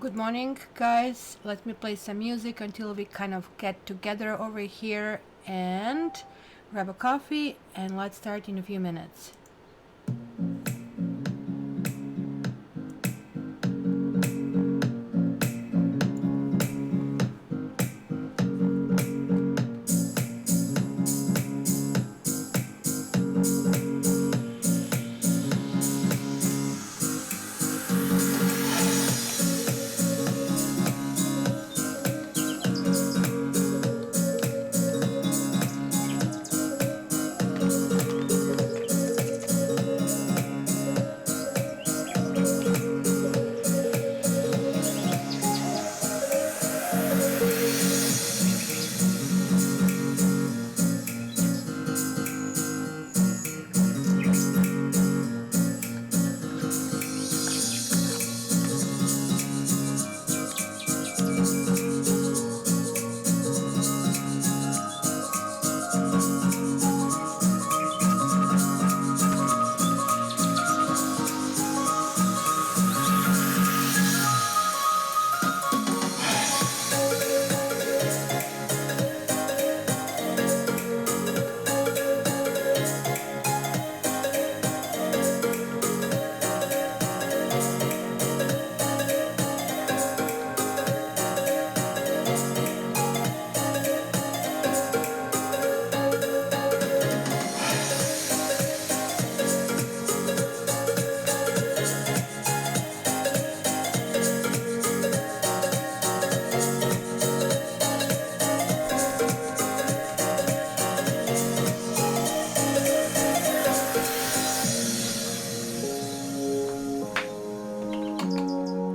Good morning, guys. Let me play some music until we kind of get together over here and grab a coffee, and let's start in a few minutes.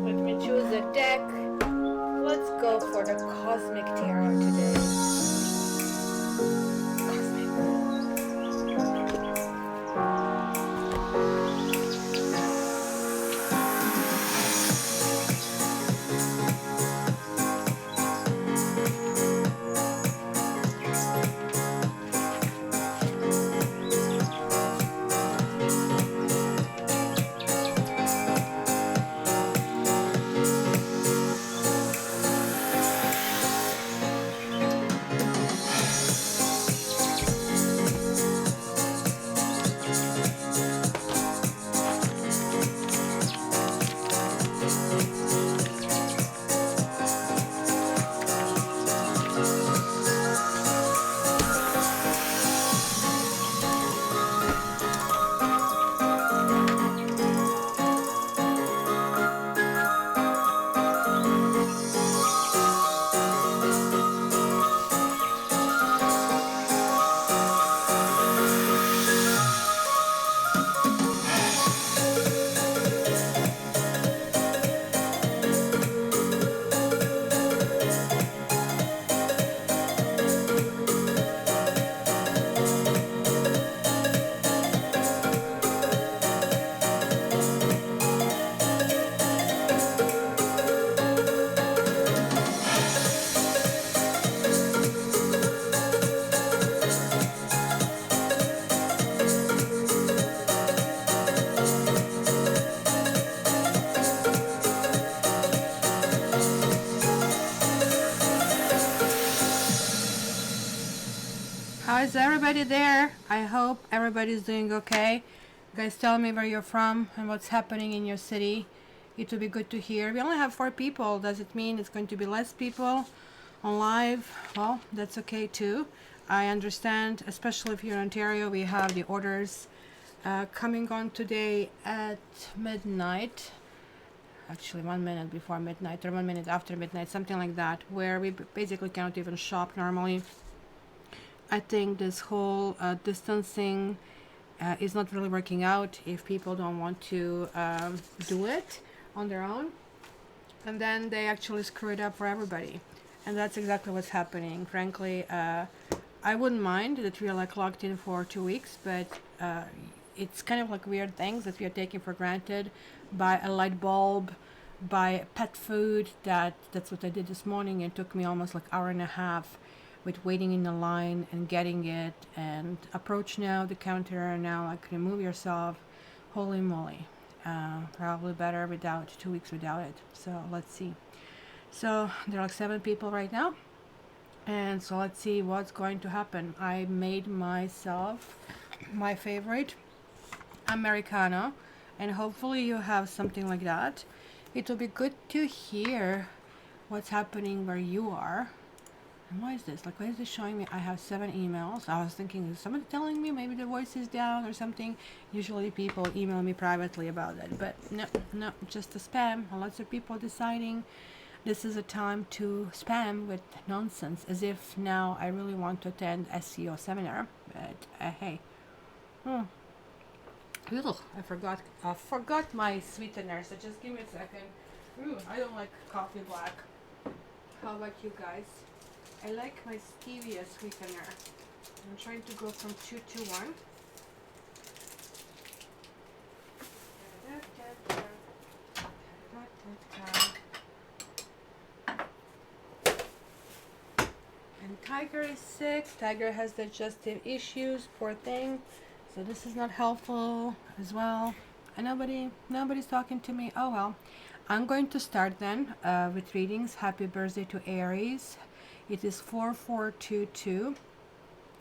Let me choose a deck. Let's go for the Cosmic Tarot today. How's everybody there? I hope everybody's doing okay. Guys, tell me where you're from and what's happening in your city. It would be good to hear. We only have 4 people. Does it mean it's going to be less people on live? Well, that's okay too. I understand, especially if you're in Ontario, we have the orders coming on today at midnight. Actually 1 minute before midnight or 1 minute after midnight, something like that, where we basically cannot even shop normally. I think this whole distancing is not really working out if people don't want to do it on their own, and then they actually screw it up for everybody, and that's exactly what's happening. Frankly, I wouldn't mind that we are like locked in for 2 weeks, but it's kind of like weird things that we are taking for granted. By a light bulb, by pet food. That's what I did this morning. It took me almost like hour and a half with waiting in the line and getting it, and approach now the counter and now like remove yourself. Holy moly. Probably better without 2 weeks without it. So let's see. So there are like 7 people right now, and so let's see what's going to happen. I made myself my favorite Americano, and hopefully you have something like that. It will be good to hear what's happening where you are. And why is this? Like, why is this showing me I have 7 emails? I was thinking, is somebody telling me maybe the voice is down or something? Usually people email me privately about it, but no, no, just a spam. Lots of people deciding this is a time to spam with nonsense, as if now I really want to attend SEO seminar. But hey, hmm. Ugh, I forgot my sweetener. So just give me a second. Ooh, I don't like coffee black. How about you guys? I like my stevia sweetener. I'm trying to go from 2 to 1. And Tiger is sick. Tiger has digestive issues, poor thing. So this is not helpful as well. And nobody's talking to me. Oh well. I'm going to start then with readings. Happy birthday to Aries. It is 4422.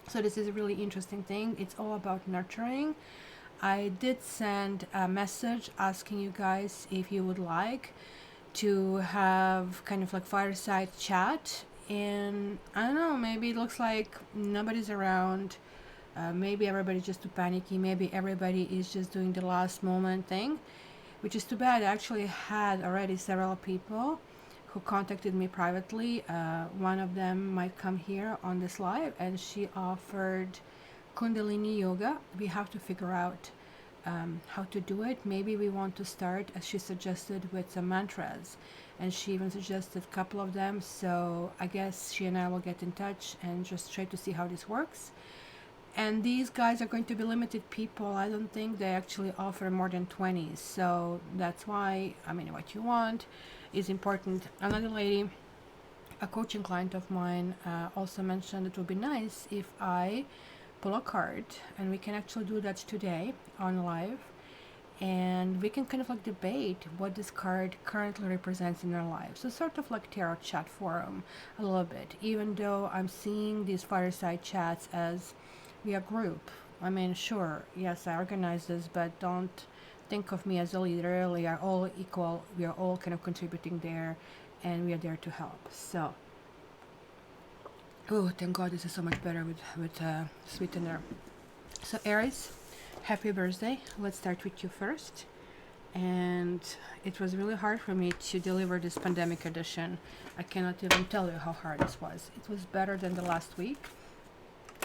So this is a really interesting thing. It's all about nurturing. I did send a message asking you guys if you would like to have kind of like fireside chat, and I don't know, maybe it looks like nobody's around. Maybe everybody's just too panicky. Maybe everybody is just doing the last moment thing, which is too bad. I actually had already several people who contacted me privately. One of them might come here on this live, and she offered Kundalini yoga. We have to figure out how to do it. Maybe we want to start, as she suggested, with some mantras, and she even suggested a couple of them. So I guess she and I will get in touch and just try to see how this works. And these guys are going to be limited people. I don't think they actually offer more than 20. So that's why, I mean, what you want is important. Another lady, a coaching client of mine, also mentioned it would be nice if I pull a card, and we can actually do that today on live, and we can kind of like debate what this card currently represents in our lives. So sort of like tarot chat forum a little bit, even though I'm seeing these fireside chats as we are group. I mean, sure, yes, I organize this, but don't think of me as a leader. We are all equal. We are all kind of contributing there, and we are there to help. So, oh, thank God, this is so much better with sweetener. So Aries, happy birthday. Let's start with you first. And it was really hard for me to deliver this pandemic edition. I cannot even tell you how hard this was. It was better than the last week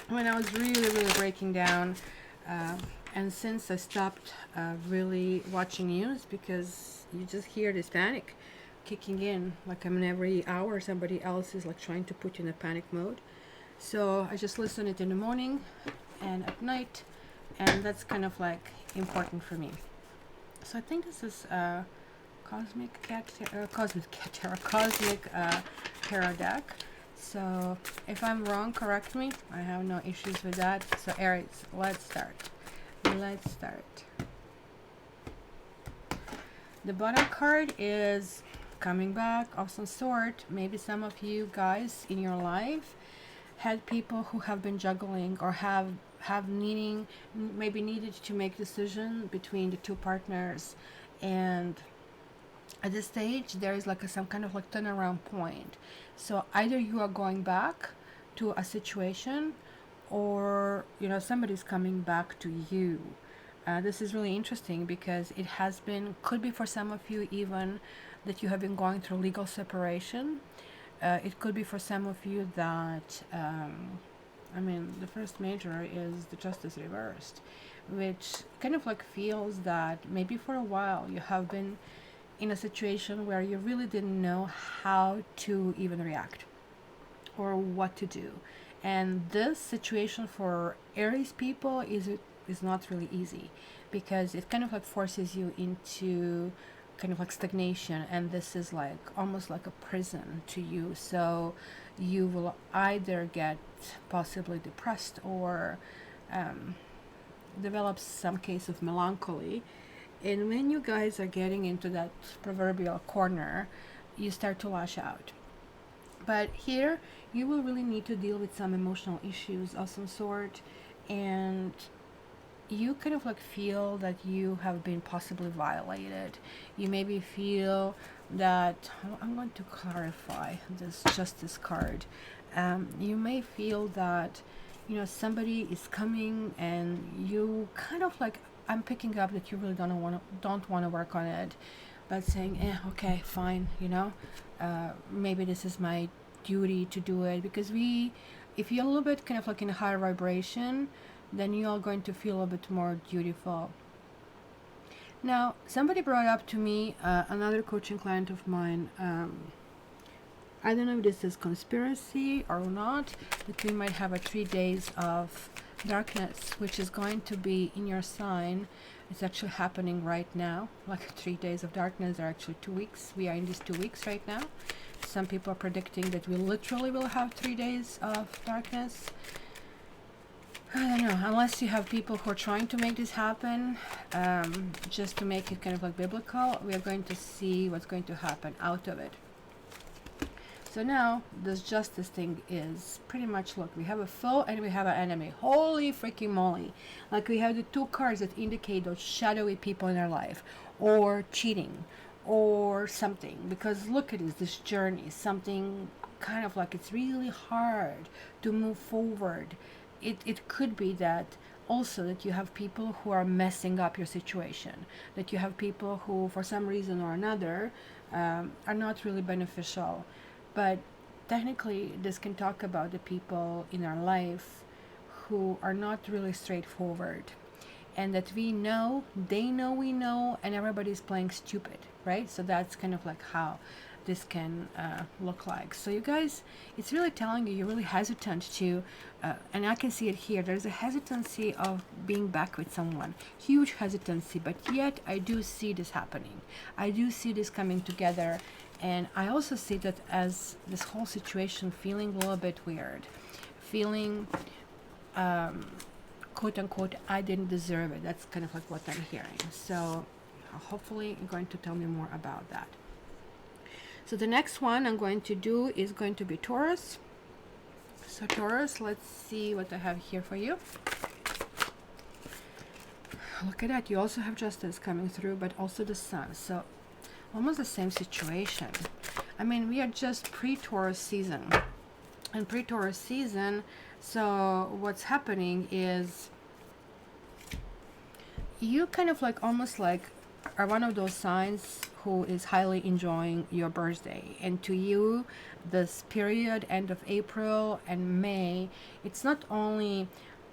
when I was really breaking down. And since I stopped really watching news, because you just hear this panic kicking in, like, I mean, every hour somebody else is like trying to put you in a panic mode. So I just listen it in the morning and at night, and that's kind of like important for me. So I think this is cosmic tarot deck. So if I'm wrong, correct me. I have no issues with that. So Aries, let's start. The bottom card is coming back of some sort. Maybe some of you guys in your life had people who have been juggling, or have needed to make decision between the two partners, and at this stage there is like some kind of like turnaround point. So either you are going back to a situation, or somebody's coming back to you. This is really interesting because it could be for some of you even that you have been going through legal separation. It could be for some of you that the first major is the justice reversed, which kind of like feels that maybe for a while you have been in a situation where you really didn't know how to even react or what to do. And this situation for Aries people is not really easy, because it kind of like forces you into kind of like stagnation, and this is like almost like a prison to you. So you will either get possibly depressed, or develop some case of melancholy, And when you guys are getting into that proverbial corner, you start to lash out. But here, you will really need to deal with some emotional issues of some sort, and you kind of like feel that you have been possibly violated. You maybe feel that, I'm going to clarify this justice card. You may feel that, you know, somebody is coming and you kind of like, I'm picking up that you really don't want to work on it, but saying, okay, fine, you know, maybe this is my duty to do it, because if you're a little bit kind of like in a higher vibration, then you are going to feel a bit more dutiful. Now, somebody brought up to me, another coaching client of mine, I don't know if this is conspiracy or not, that we might have a 3 days of darkness, which is going to be in your sign. It's actually happening right now. Like 3 days of darkness are actually 2 weeks. We are in these 2 weeks right now. Some people are predicting that we literally will have 3 days of darkness. I don't know, unless you have people who are trying to make this happen, just to make it kind of like biblical, we are going to see what's going to happen out of it. So now, this justice thing is pretty much, look, we have a foe and we have an enemy. Holy freaking moly. Like, we have the two cards that indicate those shadowy people in our life, or cheating, or something. Because look at this journey, something kind of like it's really hard to move forward. It could be that also that you have people who are messing up your situation, that you have people who for some reason or another are not really beneficial. But technically this can talk about the people in our life who are not really straightforward, and that we know, they know we know, and everybody's playing stupid, right? So that's kind of like how this can look like. So you guys, it's really telling you, you're really hesitant to, and I can see it here, there's a hesitancy of being back with someone, huge hesitancy, but yet I do see this happening. I do see this coming together, and I also see that as this whole situation feeling a little bit weird, feeling quote unquote, I didn't deserve it. That's kind of like what I'm hearing. So hopefully you're going to tell me more about that. So the next one I'm going to do is going to be Taurus. So Taurus, let's see what I have here for you. Look at that. You also have justice coming through, but also the sun. So almost the same situation. I mean, we are just pre-Taurus season. And pre-Taurus season, so what's happening is you kind of like almost like are one of those signs who is highly enjoying your birthday, and to you this period, end of April and May, it's not only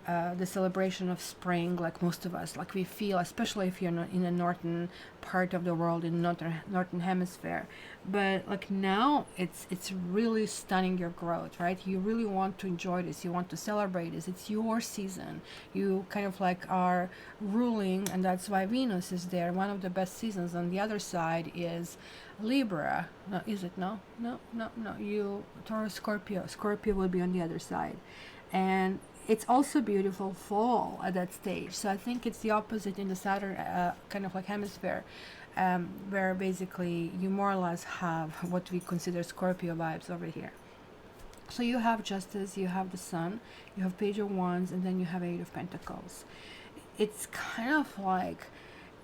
the celebration of spring, like most of us, like we feel, especially if you're not in the northern part of the world, in northern hemisphere, but like now it's really stunning your growth, right? You really want to enjoy this, you want to celebrate this, it's your season, you kind of like are ruling, and that's why Venus is there, one of the best seasons. On the other side is Libra. No, is it? No, you Taurus, Scorpio will be on the other side. And it's also beautiful fall at that stage. So I think it's the opposite in the Saturn kind of like hemisphere, where basically you more or less have what we consider Scorpio vibes over here. So you have justice, you have the sun, you have page of wands, and then you have 8 of pentacles. It's kind of like,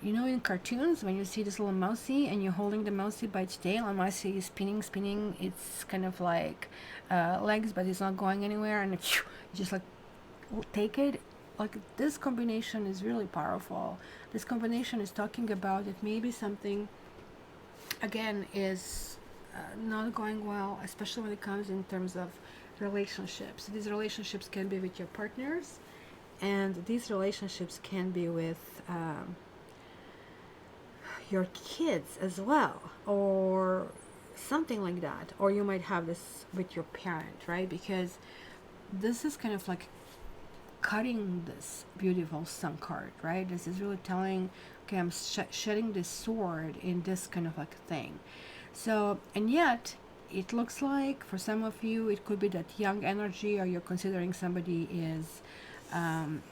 you know, in cartoons when you see this little mousey and you're holding the mousey by its tail, and mousey is spinning, it's kind of like legs, but it's not going anywhere, and it's just like take it. Like, this combination is really powerful. This combination is talking about that maybe something again is not going well, especially when it comes in terms of relationships. These relationships can be with your partners, and these relationships can be with your kids as well, or something like that. Or you might have this with your parent, right? Because this is kind of like cutting this beautiful sun card, right? This is really telling, okay, I'm shedding this sword in this kind of like thing. So, and yet it looks like for some of you it could be that young energy, or you're considering somebody is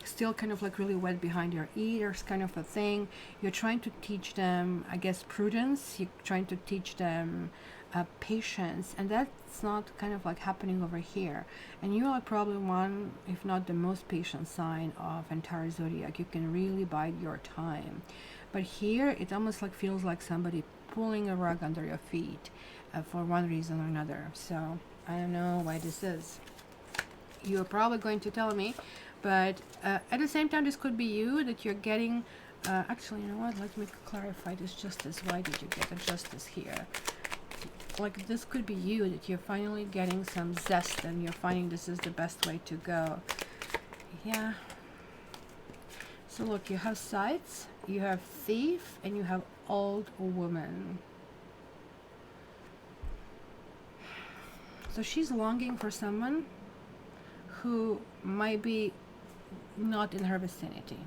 still kind of like really wet behind your ears kind of a thing. You're trying to teach them, I guess, prudence. You're trying to teach them patience, and that's not kind of like happening over here. And you are probably one, if not the most patient sign of entire zodiac. You can really bide your time, but here it almost like feels like somebody pulling a rug under your feet for one reason or another. So I don't know why this is. You're probably going to tell me, but at the same time, this could be you, that you're getting actually, you know what, let me clarify this justice. Why did you get a justice here? Like, this could be you, that you're finally getting some zest and you're finding this is the best way to go. Yeah. So look, you have sights, you have thief, and you have old woman. So she's longing for someone who might be not in her vicinity.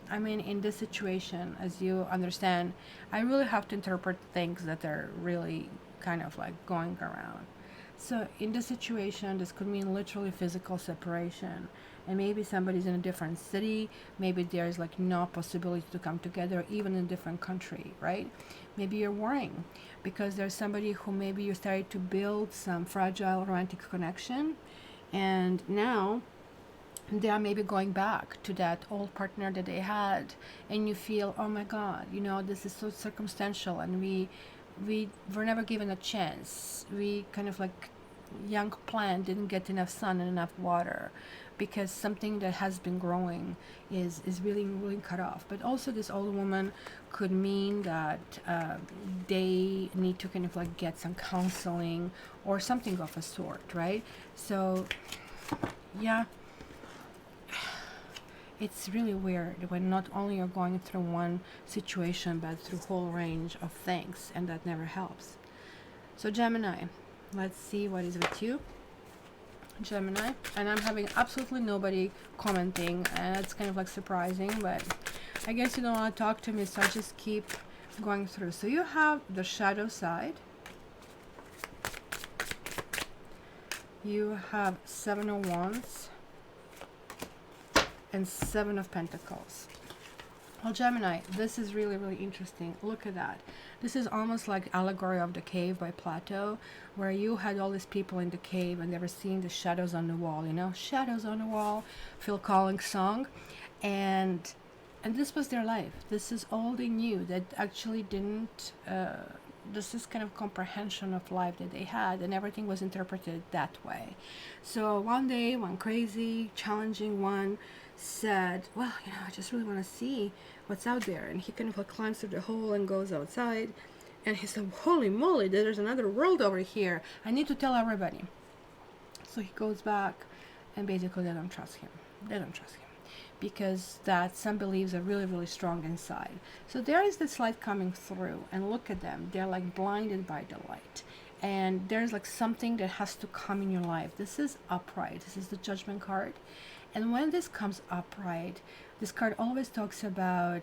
I mean, in this situation, as you understand, I really have to interpret things that are really kind of like going around. So in this situation, this could mean literally physical separation, and maybe somebody's in a different city, maybe there's like no possibility to come together, even in a different country, right? Maybe you're worrying because there's somebody who maybe you started to build some fragile romantic connection, and now they are maybe going back to that old partner that they had, and you feel, oh my god, you know, this is so circumstantial, and we were never given a chance. We kind of like young plant didn't get enough sun and enough water, because something that has been growing is really cut off. But also this old woman could mean that they need to kind of like get some counseling or something of a sort, right? So yeah, it's really weird when not only you're going through one situation, but through a whole range of things, and that never helps. So Gemini, let's see what is with you, Gemini. And I'm having absolutely nobody commenting, and it's kind of like surprising, but I guess you don't want to talk to me, so I just keep going through. So you have the shadow side, you have Seven of Wands, and Seven of Pentacles. Well, Gemini, this is really interesting. Look at that. This is almost like allegory of the cave by Plato, where you had all these people in the cave and they were seeing the shadows on the wall, you know, shadows on the wall, Phil Collins song, and this was their life. This is all they knew. That actually didn't this is kind of comprehension of life that they had, and everything was interpreted that way. So one day, one crazy challenging one said, well, you know, I just really want to see what's out there. And he kind of like climbs through the hole and goes outside, and he said, holy moly, there's another world over here, I need to tell everybody. So he goes back, and basically they don't trust him. Because that some beliefs are really strong inside. So there is this light coming through, and look at them, they're like blinded by the light, and there's like something that has to come in your life. This is upright, this is the Judgment card. And when this comes upright, this card always talks about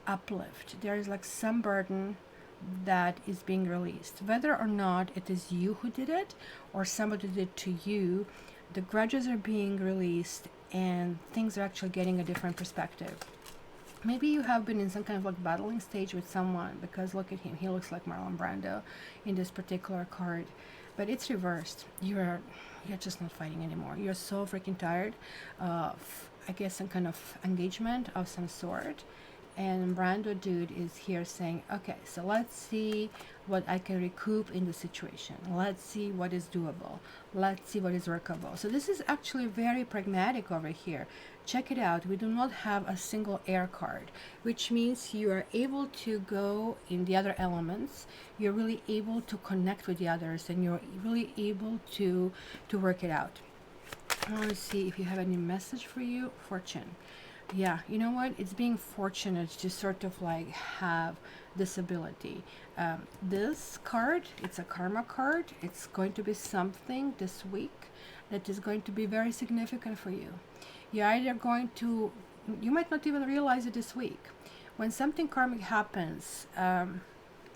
uplift. There is like some burden that is being released, whether or not it is you who did it or somebody did it to you. The grudges are being released, and things are actually getting a different perspective. Maybe you have been in some kind of like battling stage with someone, because look at him, he looks like Marlon Brando in this particular card, but it's reversed. You're just not fighting anymore. You're so freaking tired of, I guess, some kind of engagement of some sort. And Brando dude is here saying, okay, so let's see what I can recoup in the situation. Let's see what is doable. Let's see what is workable. So this is actually very pragmatic over here. Check it out. We do not have a single air card, which means you are able to go in the other elements. You're really able to connect with the others, and you're really able to work it out. I want to see if you have any message for you. Fortune. Yeah, you know what? It's being fortunate to sort of like have this ability. This card, it's a karma card. It's going to be something this week that is going to be very significant for you. You're either going to, you might not even realize it this week. When something karmic happens,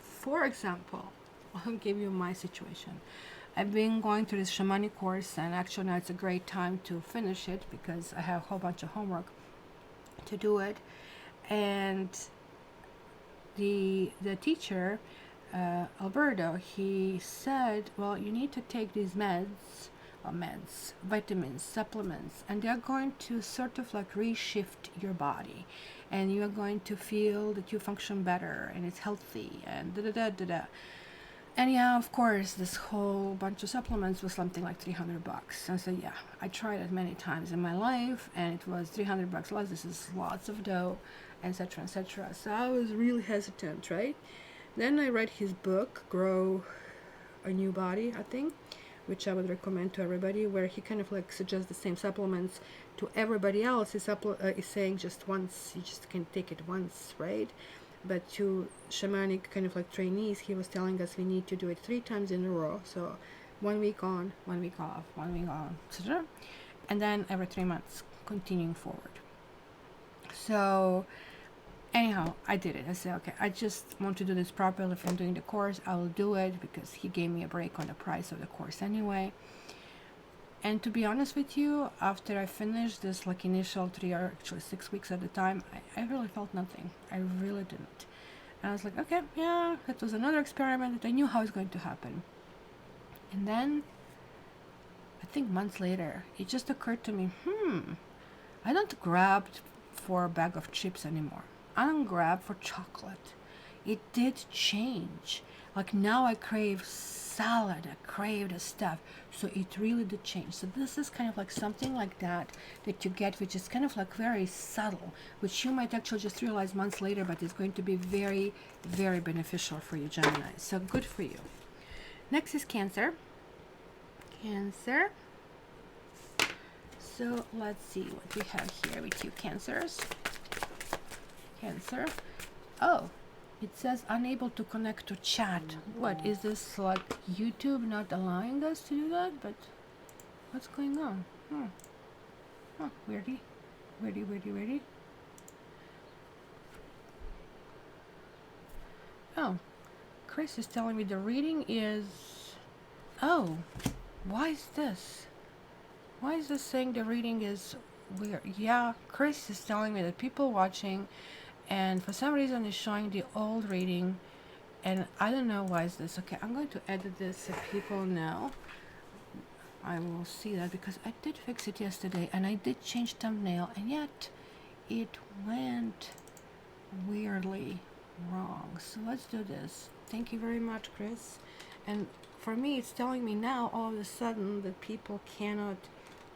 for example, I'll give you my situation. I've been going through this shamanic course, and actually now it's a great time to finish it because I have a whole bunch of homework to do it. And the teacher, Alberto, he said, well, you need to take these meds, vitamins, supplements, and they're going to sort of like reshift your body, and you're going to feel that you function better and it's healthy and da da da da da. And yeah, of course, this whole bunch of supplements was something like $300. And so yeah, I tried it many times in my life, and it was $300 less. This is lots of dough, etc., etc. So I was really hesitant, right? Then I read his book, Grow a New Body, I think, which I would recommend to everybody, where he kind of like suggests the same supplements to everybody else. Is saying just once, you just can take it once, right? But to shamanic kind of like trainees, he was telling us we need to do it 3 times in a row. So 1 week on, 1 week off, 1 week on, etc. And then every 3 months, continuing forward. So anyhow, I did it. I said, okay, I just want to do this properly. If I'm doing the course, I will do it, because he gave me a break on the price of the course anyway. And to be honest with you, after I finished this like initial 3 or actually 6 weeks at the time, I really felt nothing. I really didn't. And I was like, okay, yeah, that was another experiment that I knew how it's going to happen. And then, I think months later, it just occurred to me, I don't grab for a bag of chips anymore. I don't grab for chocolate. It did change. Like now I crave salad, I crave the stuff. So it really did change. So this is kind of like something like that you get, which is kind of like very subtle, which you might actually just realize months later, but it's going to be very, very beneficial for you, Gemini. So good for you. Next is Cancer. Cancer. So let's see what we have here with you, Cancers. Cancer. Oh, it says unable to connect to chat. What is this, like YouTube not allowing us to do that? But what's going on? Weirdy. Oh, Chris is telling me the reading is... Oh, why is this? Why is this saying the reading is weird? Yeah, Chris is telling me that people watching, and for some reason is showing the old reading, and I don't know why is this. Okay, I'm going to edit this so people know. I will see that, because I did fix it yesterday and I did change thumbnail, and yet it went weirdly wrong. So let's do this. Thank you very much, Chris. And for me, it's telling me now all of a sudden that people cannot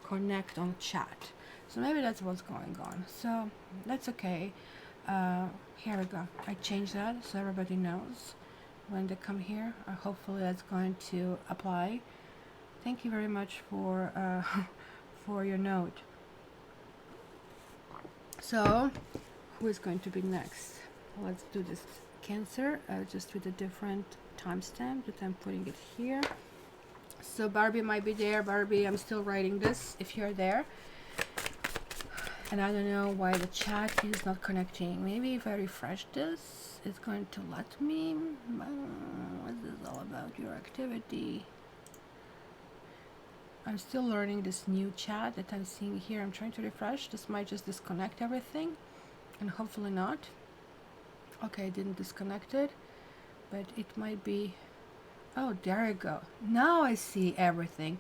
connect on chat. So maybe that's what's going on. So that's okay. Here we go. I changed that so everybody knows when they come here. Hopefully that's going to apply. Thank you very much for for your note. So who is going to be next? Let's do this. Cancer, just with a different timestamp that I'm putting it here. So Barbie might be there. Barbie, I'm still writing this if you're there. And I don't know why the chat is not connecting. Maybe if I refresh this, it's going to let me. What's this all about? Your activity. I'm still learning this new chat that I'm seeing here. I'm trying to refresh. This might just disconnect everything, and hopefully not. Okay, I didn't disconnect it, but it might be. Oh, there you go. Now I see everything.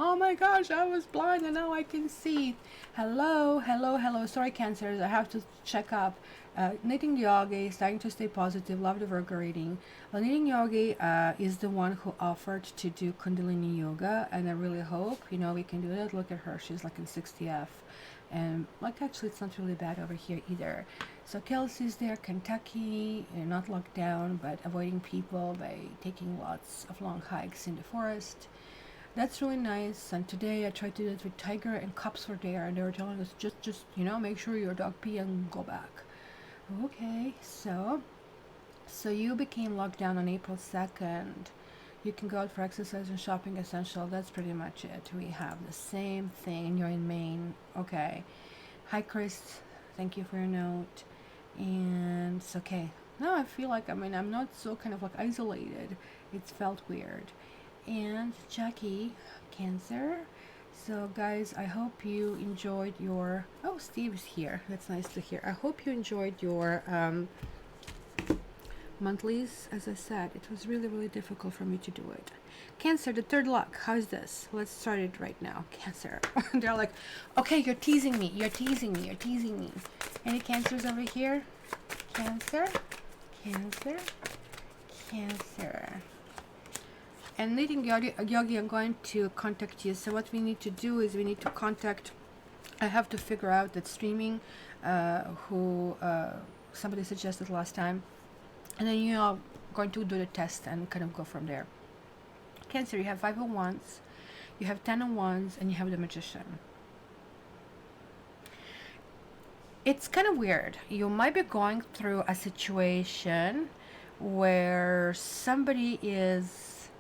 Oh my gosh, I was blind and now I can see. Hello. Sorry, Cancers, I have to check up. Knitting Yogi, starting to stay positive. Love the Virgo reading. Well, Knitting Yogi is the one who offered to do Kundalini Yoga, and I really hope, we can do that. Look at her, she's like in 60F. And like actually it's not really bad over here either. So Kelsey's there, Kentucky, not locked down, but avoiding people by taking lots of long hikes in the forest. That's really nice. And today I tried to do it with Tiger, and cops were there, and they were telling us just make sure your dog pee and go back. Okay, so you became locked down on April 2nd. You can go out for exercise and shopping essential. That's pretty much it. We have the same thing, and you're in Maine. Okay. Hi, Chris. Thank you for your note. And it's okay. Now I feel like, I'm not so kind of like isolated. It's felt weird. and Jackie, Cancer. So guys, I hope you enjoyed your, oh, Steve's here, that's nice to hear. I hope you enjoyed your monthlies. As I said, it was really difficult for me to do it. Cancer, the third luck, how's this? Let's start it right now. Cancer. They're like, okay, you're teasing me, you're teasing me, you're teasing me. Any cancers over here? Cancer, Cancer, Cancer. And Leading Yogi, I'm going to contact you. So what we need to do is we need to contact, I have to figure out that streaming, who somebody suggested last time. And then you're going to do the test and kind of go from there. Cancer, you have 5 of Wands, you have 10 of Wands, and you have the Magician. It's kind of weird. You might be going through a situation where somebody is,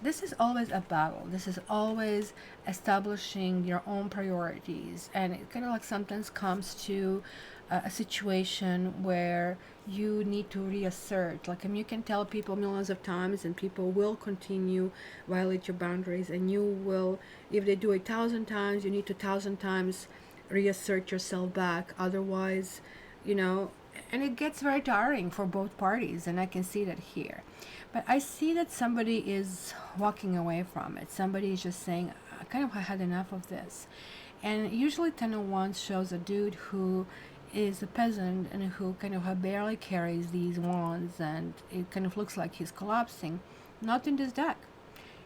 this is always a battle. This is always establishing your own priorities. And it kind of like sometimes comes to a situation where you need to reassert. Like, you can tell people millions of times and people will continue violate your boundaries, and you will, if they do 1,000 times, you need to 1,000 times reassert yourself back. Otherwise, you know, and it gets very tiring for both parties, and I can see that here. But I see that somebody is walking away from it. Somebody is just saying, I had enough of this. And usually 10 of Wands shows a dude who is a peasant and who kind of barely carries these wands, and it kind of looks like he's collapsing. Not in this deck.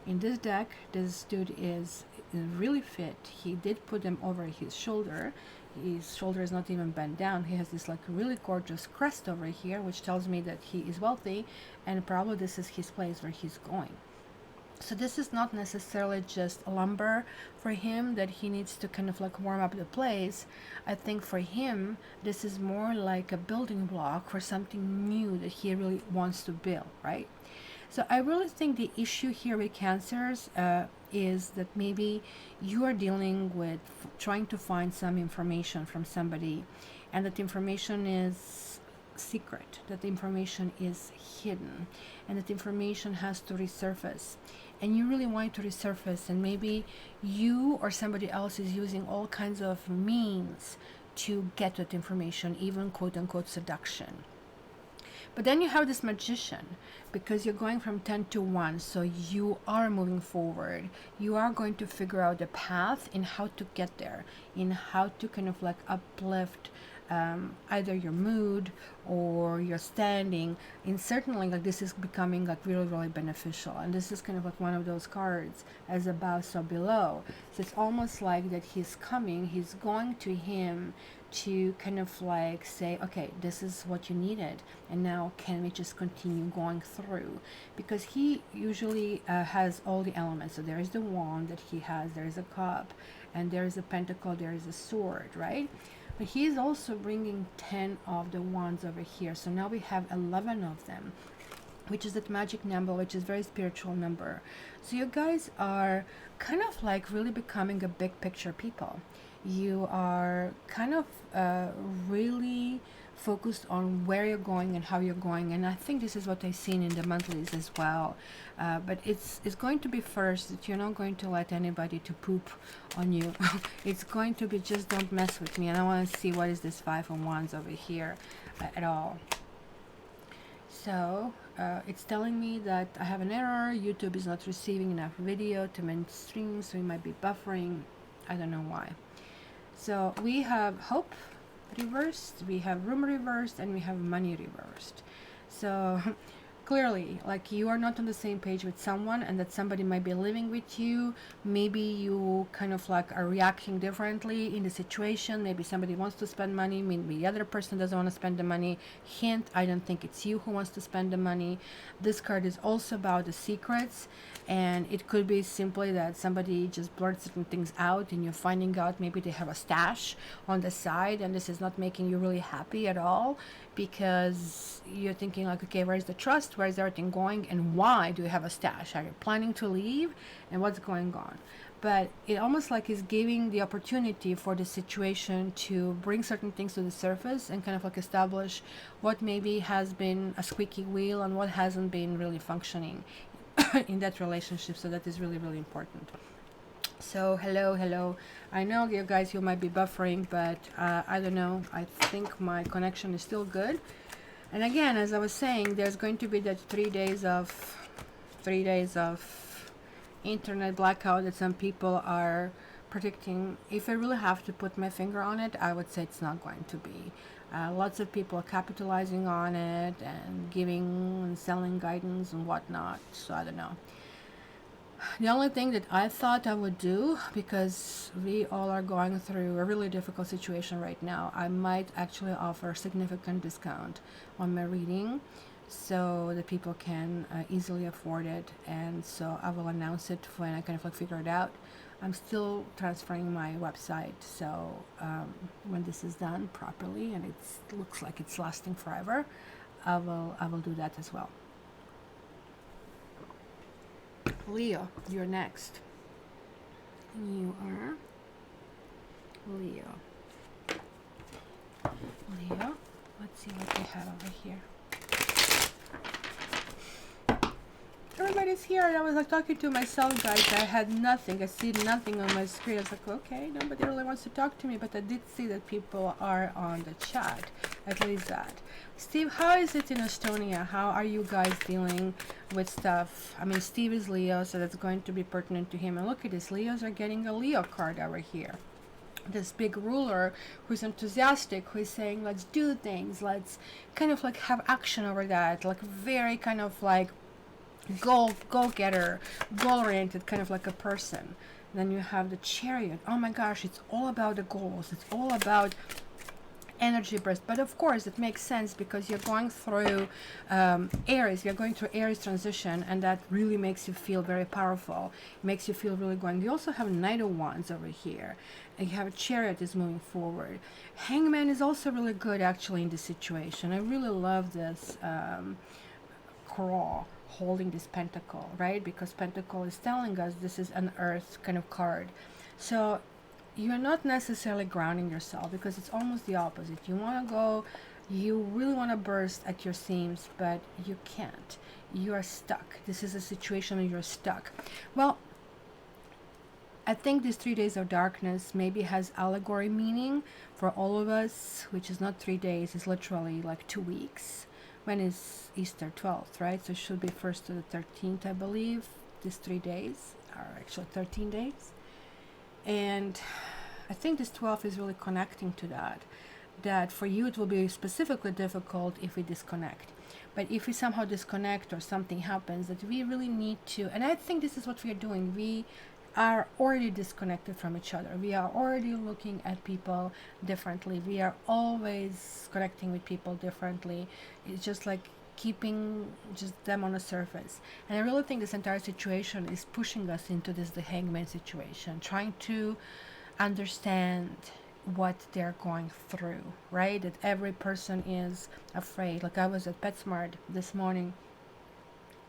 In this deck, this dude is really fit. He did put them over his shoulder. His shoulder is not even bent down. He has this like really gorgeous crest over here, which tells me that he is wealthy, and probably this is his place where he's going. So this is not necessarily just lumber for him that he needs to kind of like warm up the place. I think for him, this is more like a building block for something new that he really wants to build, right? So I really think the issue here with Cancers is that maybe you are dealing with trying to find some information from somebody, and that information is secret, that the information is hidden, and that information has to resurface. And you really want it to resurface, and maybe you or somebody else is using all kinds of means to get that information, even quote-unquote seduction. But then you have this Magician, because you're going from 10 to 1, so you are moving forward. You are going to figure out the path in how to get there, in how to kind of like uplift either your mood or your standing. And certainly like this is becoming like really beneficial, and this is kind of like one of those cards as above so below. So it's almost like that he's coming, he's going to him to kind of like say, okay, this is what you needed, and now can we just continue going through? Because he usually has all the elements. So there is the wand that he has, there is a cup, and there is a pentacle, there is a sword, right? But he is also bringing 10 of the wands over here. So now we have 11 of them, which is that magic number, which is very spiritual number. So you guys are kind of like really becoming a big picture people. You are kind of really focused on where you're going and how you're going, and I think this is what I've seen in the monthlies as well. But it's going to be first that you're not going to let anybody to poop on you. It's going to be just don't mess with me, and I want to see what is this 5 of Wands over here at all. So it's telling me that I have an error. YouTube is not receiving enough video to mainstream, so it might be buffering. I don't know why. So we have hope reversed, we have room reversed, and we have money reversed. So clearly, like, you are not on the same page with someone, and that somebody might be living with you. Maybe you kind of like are reacting differently in the situation. Maybe somebody wants to spend money, maybe the other person doesn't want to spend the money. Hint, I don't think it's you who wants to spend the money. This card is also about the secrets, and it could be simply that somebody just blurts certain things out, and you're finding out maybe they have a stash on the side, and this is not making you really happy at all, because you're thinking like, okay, where's the trust, where's everything going, and why do you have a stash? Are you planning to leave, and what's going on? but it almost like is giving the opportunity for the situation to bring certain things to the surface and kind of like establish what maybe has been a squeaky wheel and what hasn't been really functioning in that relationship. So that is really, really important. So hello. I know you guys, you might be buffering, but I don't know. I think my connection is still good. And again, as I was saying, there's going to be that 3 days of internet blackout that some people are predicting. If I really have to put my finger on it, I would say it's not going to be. Lots of people are capitalizing on it and giving and selling guidance and whatnot. So I don't know. The only thing that I thought I would do, because we all are going through a really difficult situation right now, I might actually offer a significant discount on my reading so that people can easily afford it. And so I will announce it when I kind of like figure it out. I'm still transferring my website, so when this is done properly and it looks like it's lasting forever, I will do that as well. Leo, you're next. You are Leo. Let's see what we have over here. Everybody's here, and I was like talking to myself, guys. I had nothing. I see nothing on my screen. I was like, okay, nobody really wants to talk to me, but I did see that people are on the chat. At least that. Steve, how is it in Estonia? How are you guys dealing with stuff? I mean, Steve is Leo, so that's going to be pertinent to him. And look at this, Leos are getting a Leo card over here. This big ruler who's enthusiastic, who's saying, let's do things, let's kind of like have action over that, like very kind of like go-getter, goal-oriented, kind of like a person. Then you have the Chariot. Oh my gosh, it's all about the goals. It's all about energy burst. But of course it makes sense because you're going through Aries. You're going through Aries transition, and that really makes you feel very powerful. It makes you feel really going. You also have Knight of Wands over here, and you have a Chariot is moving forward. Hangman is also really good actually in this situation. I really love this Crow holding this pentacle, right? Because pentacle is telling us this is an earth kind of card. So you're not necessarily grounding yourself, because it's almost the opposite. You want to go, you really want to burst at your seams, but you can't. You are stuck. This is a situation where you're stuck. Well, I think these 3 days of darkness maybe has allegory meaning for all of us, which is not 3 days, it's literally like 2 weeks. When is Easter? 12th, right? So it should be 1st to the 13th, I believe. These 3 days are actually 13 days. And I think this 12th is really connecting to that. That for you it will be specifically difficult if we disconnect. But if we somehow disconnect or something happens that we really need to, and I think this is what we are doing. We are already disconnected from each other. We are already looking at people differently. We are always connecting with people differently. It's just like keeping just them on the surface. And I really think this entire situation is pushing us into this the Hangman situation, trying to understand what they're going through, right? That every person is afraid. Like I was at PetSmart this morning,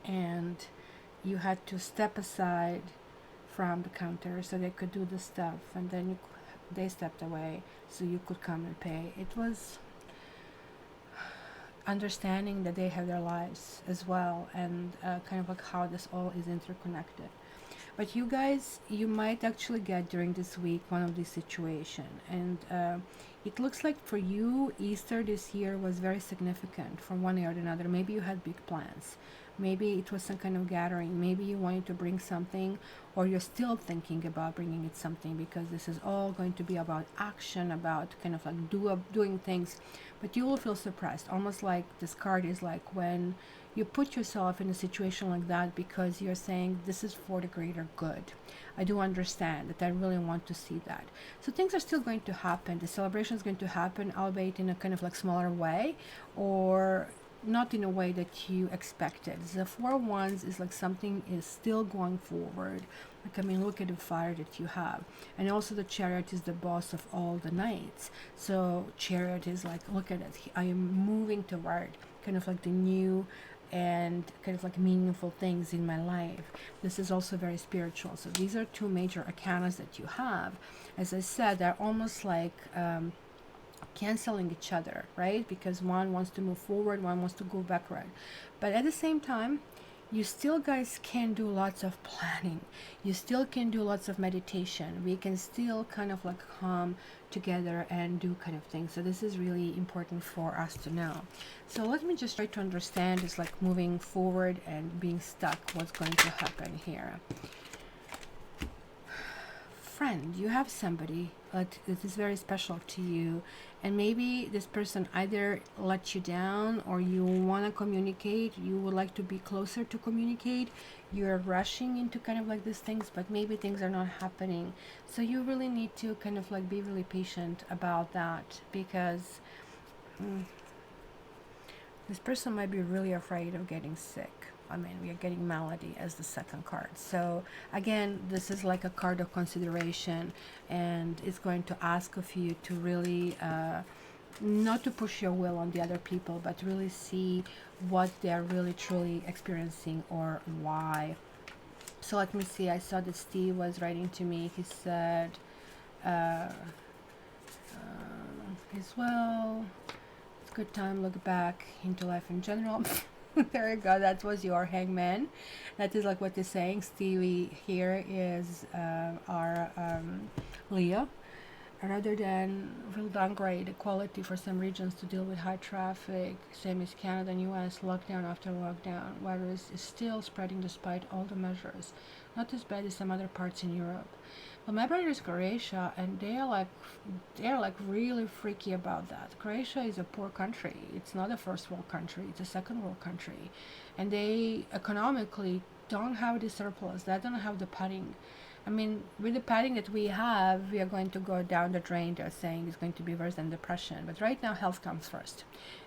and you had to step aside from the counter so they could do the stuff, and then they stepped away so you could come and pay. It was understanding that they have their lives as well, and kind of like how this all is interconnected. But you guys, you might actually get during this week one of these situations, and it looks like for you Easter this year was very significant from one way or another. Maybe you had big plans. Maybe it was some kind of gathering. Maybe you wanted to bring something, or you're still thinking about bringing it something, because this is all going to be about action, about kind of like doing things. But you will feel suppressed, almost like this card is like when you put yourself in a situation like that because you're saying this is for the greater good. I do understand that. I really want to see that. So things are still going to happen. The celebration is going to happen, albeit in a kind of like smaller way, or not in a way that you expected. The Four of Wands is like something is still going forward. Like, I mean, look at the fire that you have. And also the Chariot is the boss of all the knights. So Chariot is like, look at it. I am moving toward kind of like the new and kind of like meaningful things in my life. This is also very spiritual. So these are two major arcanas that you have. As I said, they're almost like canceling each other, right? Because one wants to move forward, one wants to go backward. But at the same time, you still guys can do lots of planning. You still can do lots of meditation. We can still kind of like come together and do kind of things. So this is really important for us to know. So let me just try to understand is like moving forward and being stuck, what's going to happen here. Friend, you have somebody that is very special to you, and maybe this person either let you down, or you want to communicate, you would like to be closer to communicate, you're rushing into kind of like these things, but maybe things are not happening. So you really need to kind of like be really patient about that, because this person might be really afraid of getting sick. I mean, we are getting malady as the second card. So again, this is like a card of consideration, and it's going to ask of you to really not to push your will on the other people, but really see what they're really truly experiencing or why. So let me see. I saw that Steve was writing to me. He said as well, it's a good time look back into life in general. There you go, that was your Hangman. That is like what they're saying. Stevie here is our Leo. Rather than real downgrade equality for some regions to deal with high traffic, same as Canada and US, lockdown after lockdown, virus is still spreading despite all the measures. Not as bad as some other parts in Europe. But my brother is Croatia, and they're like really freaky about that. Croatia is a poor country. It's not a first world country, it's a second world country. And they economically don't have the surplus, they don't have the padding. I mean, with the padding that we have, we are going to go down the drain. They're saying it's going to be worse than depression. But right now, health comes first.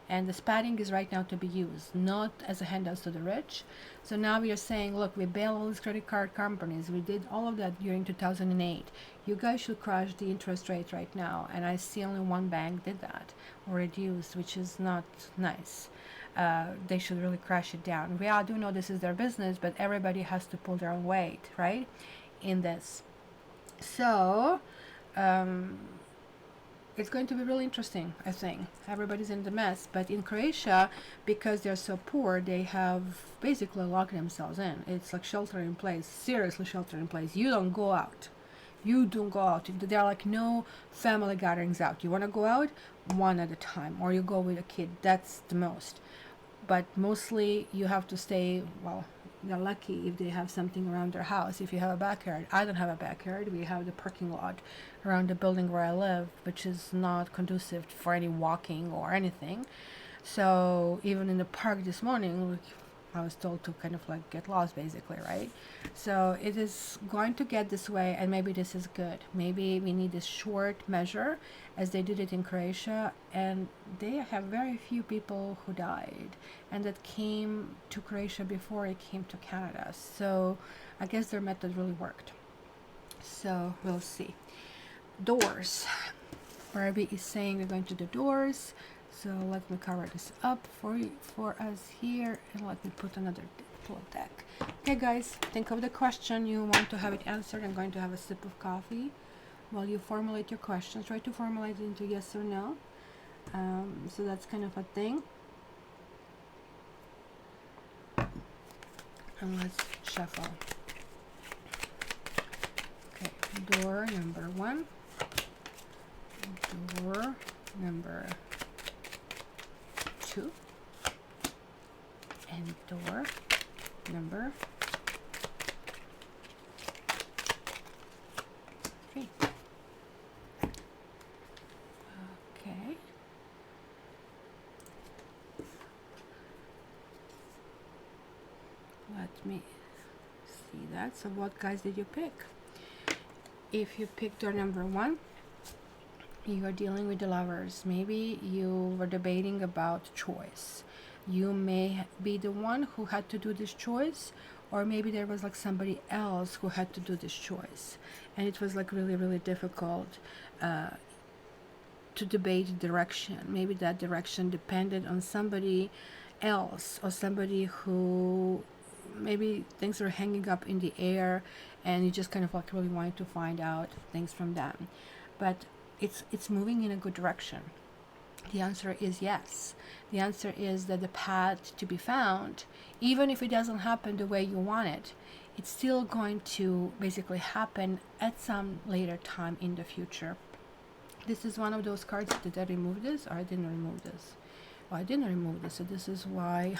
And the padding is right now to be used, not as a handout to the rich. So now we are saying, look, we bail all these credit card companies. We did all of that during 2008. You guys should crush the interest rate right now. And I see only one bank did that, or reduced, which is not nice. They should really crash it down. We all do know this is their business, but everybody has to pull their own weight, right? In this. So it's going to be really interesting. I think everybody's in the mess, but in Croatia, because they're so poor, they have basically locked themselves in. It's like shelter in place, seriously shelter in place. You don't go out. You don't go out. There are like no family gatherings out. You want to go out one at a time, or you go with a kid. That's the most. But mostly you have to stay, well, they're lucky if they have something around their house. If you have a backyard, I don't have a backyard. We have the parking lot around the building where I live, which is not conducive for any walking or anything. So even in the park this morning, I was told to kind of like get lost, basically, right? So it is going to get this way, and maybe this is good. Maybe we need this short measure, as they did it in Croatia, and they have very few people who died, and that came to Croatia before it came to Canada. So I guess their method really worked. So we'll see. Doors. Barbie is saying we're going to the doors. So let me cover this up for us here, and let me put another full deck. Okay guys, think of the question you want to have it answered. I'm going to have a sip of coffee while you formulate your questions. Try to formulate it into yes or no. So that's kind of a thing. And let's shuffle. Okay, door number 1. Door number 2, and door number 3. Okay. Let me see that. So what guys did you pick? If you picked door number 1, you are dealing with the Lovers. Maybe you were debating about choice. You may be the one who had to do this choice, or maybe there was like somebody else who had to do this choice, and it was like really, really difficult to debate direction. Maybe that direction depended on somebody else, or somebody who maybe things are hanging up in the air and you just kind of like really wanted to find out things from them. But it's moving in a good direction. The answer is yes. The answer is that the path to be found, even if it doesn't happen the way you want it, it's still going to basically happen at some later time in the future. This is one of those cards. Did I remove this, or I didn't remove this? Well, I didn't remove this, so this is why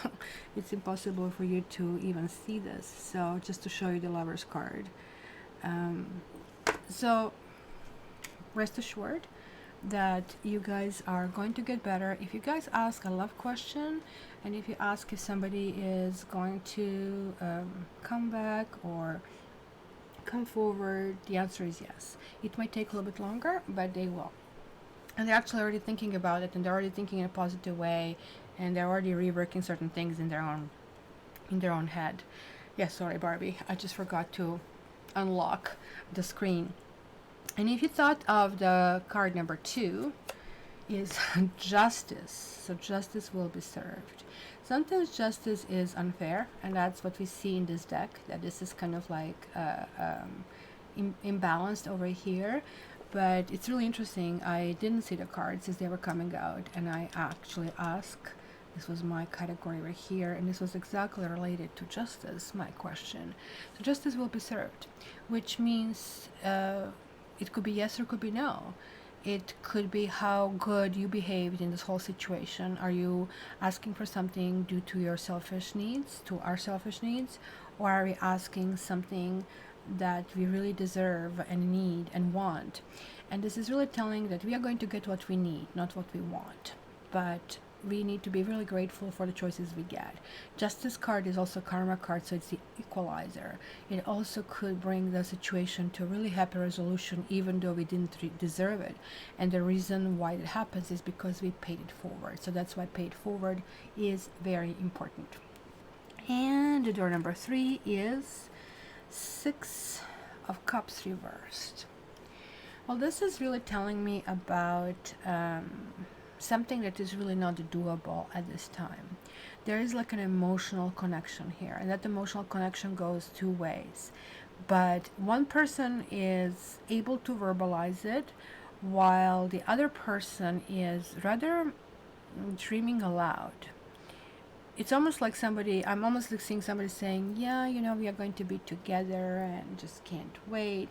it's impossible for you to even see this. So just to show you the Lover's card. So rest assured that you guys are going to get better. If you guys ask a love question, and if you ask if somebody is going to come back or come forward, the answer is yes. It might take a little bit longer, but they will. And they're actually already thinking about it, and they're already thinking in a positive way, and they're already reworking certain things in their own head. Yeah, sorry, Barbie, I just forgot to unlock the screen. And if you thought of the card number 2 is justice, so justice will be served. Sometimes justice is unfair, and that's what we see in this deck, that this is kind of like imbalanced over here. But it's really interesting. I didn't see the cards as they were coming out, and I actually asked, this was my category right here, and this was exactly related to justice, my question. So justice will be served, which means it could be yes or it could be no. It could be how good you behaved in this whole situation. Are you asking for something due to your selfish needs, to our selfish needs, or are we asking something that we really deserve and need and want? And this is really telling that we are going to get what we need, not what we want. But we need to be really grateful for the choices we get. Justice card is also karma card, so it's the equalizer. It also could bring the situation to a really happy resolution, even though we didn't deserve it. And the reason why it happens is because we paid it forward. So that's why paid forward is very important. And the door number 3 is 6 of Cups reversed. Well, this is really telling me about something that is really not doable at this time. There is like an emotional connection here, and that emotional connection goes 2 ways. But one person is able to verbalize it, while the other person is rather dreaming aloud. It's almost like I'm almost like seeing somebody saying, yeah, we are going to be together and just can't wait.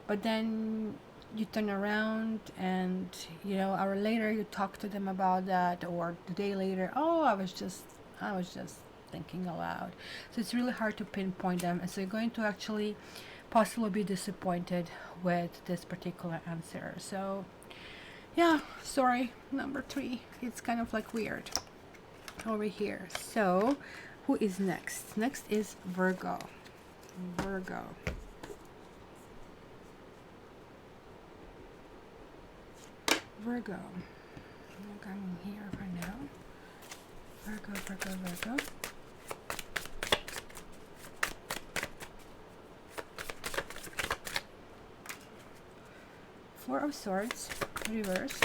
But then you turn around and hour later you talk to them about that, or the day later, oh, I was just thinking aloud. So it's really hard to pinpoint them, and so you're going to actually possibly be disappointed with this particular answer. So yeah, sorry, number 3, it's kind of like weird over here. So who is next? Next is Virgo. I'm here for now. Virgo. 4 of Swords reversed.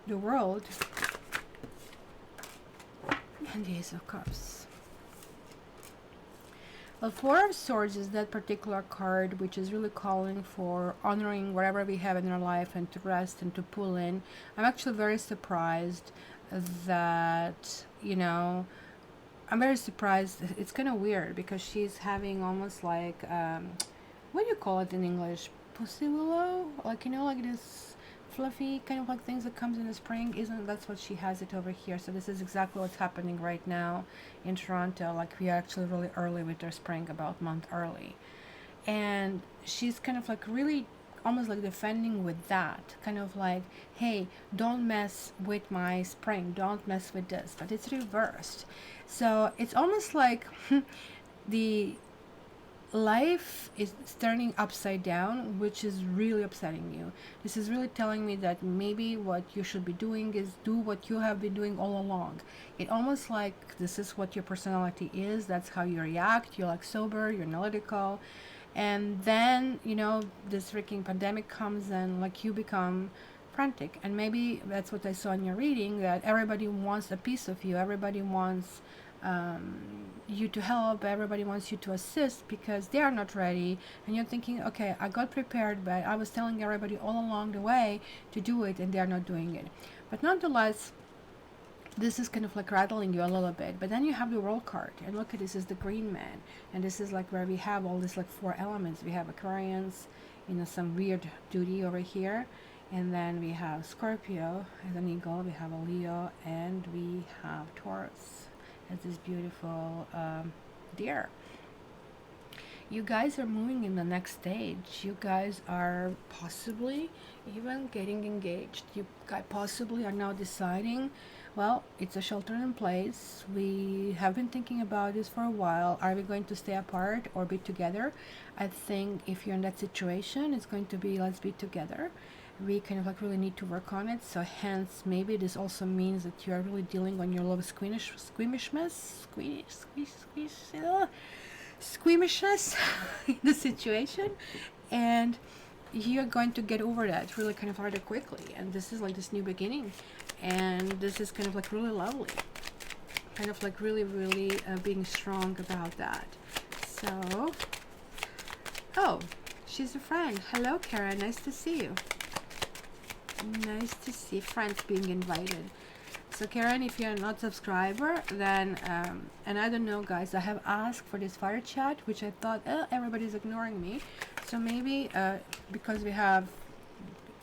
The World. And the Ace of Cups. Well, 4 of Swords is that particular card which is really calling for honoring whatever we have in our life and to rest and to pull in. I'm actually very surprised that, I'm very surprised. It's kind of weird because she's having almost like, what do you call it in English? Pussy willow? Like, like this fluffy kind of like things that comes in the spring. That's what she has it over here. So this is exactly what's happening right now in Toronto. Like, we are actually really early with our spring, about a month early, and she's kind of like really almost like defending with that, kind of like, hey, don't mess with my spring, don't mess with this. But it's reversed, so it's almost like the life is turning upside down, which is really upsetting you. This is really telling me that maybe what you should be doing is do what you have been doing all along. It almost like this is what your personality is. That's how you react. You're like sober, you're analytical, and then this freaking pandemic comes and like you become frantic. And maybe that's what I saw in your reading, that everybody wants a piece of you. Everybody wants you to help. Everybody wants you to assist because they are not ready. And you're thinking, okay, I got prepared, but I was telling everybody all along the way to do it, and they are not doing it. But nonetheless, this is kind of like rattling you a little bit. But then you have the World card, and look at this, is the Green Man, and this is like where we have all this like 4 elements. We have Aquarians, you know, some weird duty over here, and then we have Scorpio as an eagle, we have a Leo, and we have Taurus as this beautiful deer. You guys are moving in the next stage. You guys are possibly even getting engaged. You guys possibly are now deciding, well, it's a shelter in place. We have been thinking about this for a while. Are we going to stay apart or be together? I think if you're in that situation, it's going to be, let's be together. We kind of like really need to work on it. So hence, maybe this also means that you are really dealing on your love squeamishness in the situation, and you're going to get over that really kind of rather quickly. And this is like this new beginning, and this is kind of like really lovely, kind of like really being strong about that. So, oh, she's a friend. Hello, Karen, nice to see you. Nice to see friends being invited. So Karen, if you're not a subscriber, then and I don't know, guys, I have asked for this fire chat, which I thought everybody's ignoring me. So maybe because we have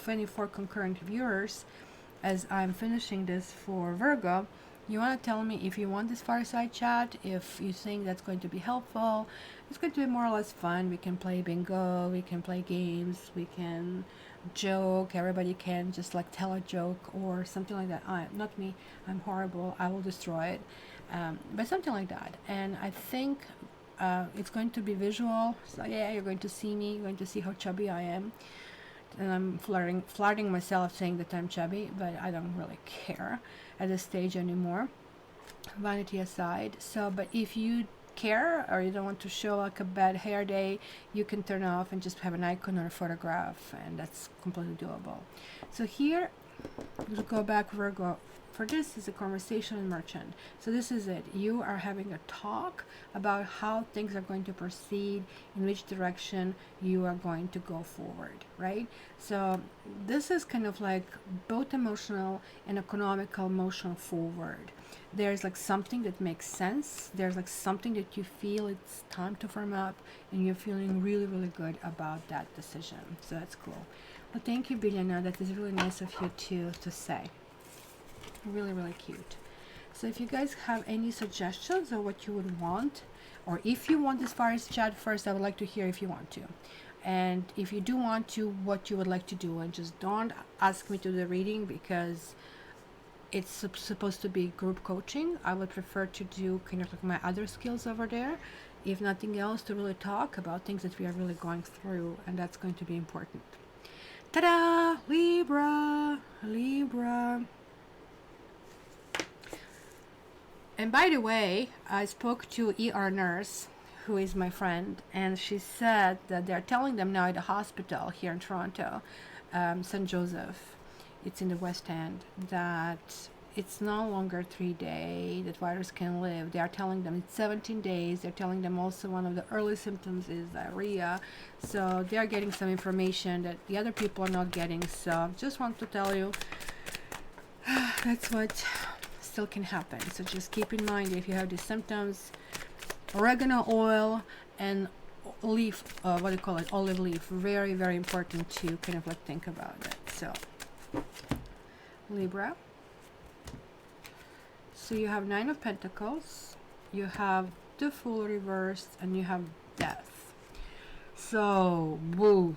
24 concurrent viewers as I'm finishing this for Virgo, you want to tell me if you want this fireside chat, if you think that's going to be helpful. It's going to be more or less fun. We can play bingo, we can play games, we can joke, everybody can just like tell a joke or something like that. Not me, I'm horrible, I will destroy it, but something like that. And I think it's going to be visual, so yeah, you're going to see me, you're going to see how chubby I am, and I'm flirting myself saying that I'm chubby, but I don't really care at this stage anymore, vanity aside. So but if you care or you don't want to show like a bad hair day, you can turn off and just have an icon or a photograph, and that's completely doable. So here, we'll go back, Virgo. For this is a conversation and merchant. So this is it. You are having a talk about how things are going to proceed, in which direction you are going to go forward, right? So this is kind of like both emotional and economical motion forward. There's like something that makes sense. There's like something that you feel it's time to firm up, and you're feeling really good about that decision. So that's cool. Well, thank you, Biljana. That is really nice of you to say. Really cute. So if you guys have any suggestions of what you would want, or if you want this fire chat first, I would like to hear if you want to. And if you do want to, what you would like to do. And just don't ask me to do the reading, because it's supposed to be group coaching. I would prefer to do kind of like my other skills over there, if nothing else, to really talk about things that we are really going through, and that's going to be important. Ta-da! Libra. And by the way, I spoke to ER nurse, who is my friend, and she said that they're telling them now at the hospital here in Toronto, St. Joseph, it's in the West End, that it's no longer 3 days that virus can live. They are telling them it's 17 days. They're telling them also one of the early symptoms is diarrhea. So they are getting some information that the other people are not getting. So just want to tell you, that's what still can happen. So just keep in mind, if you have these symptoms, oregano oil and leaf, what do you call it, olive leaf, very important to kind of like think about it. So Libra, so you have 9 of Pentacles, you have the Fool reversed, and you have Death. So woo,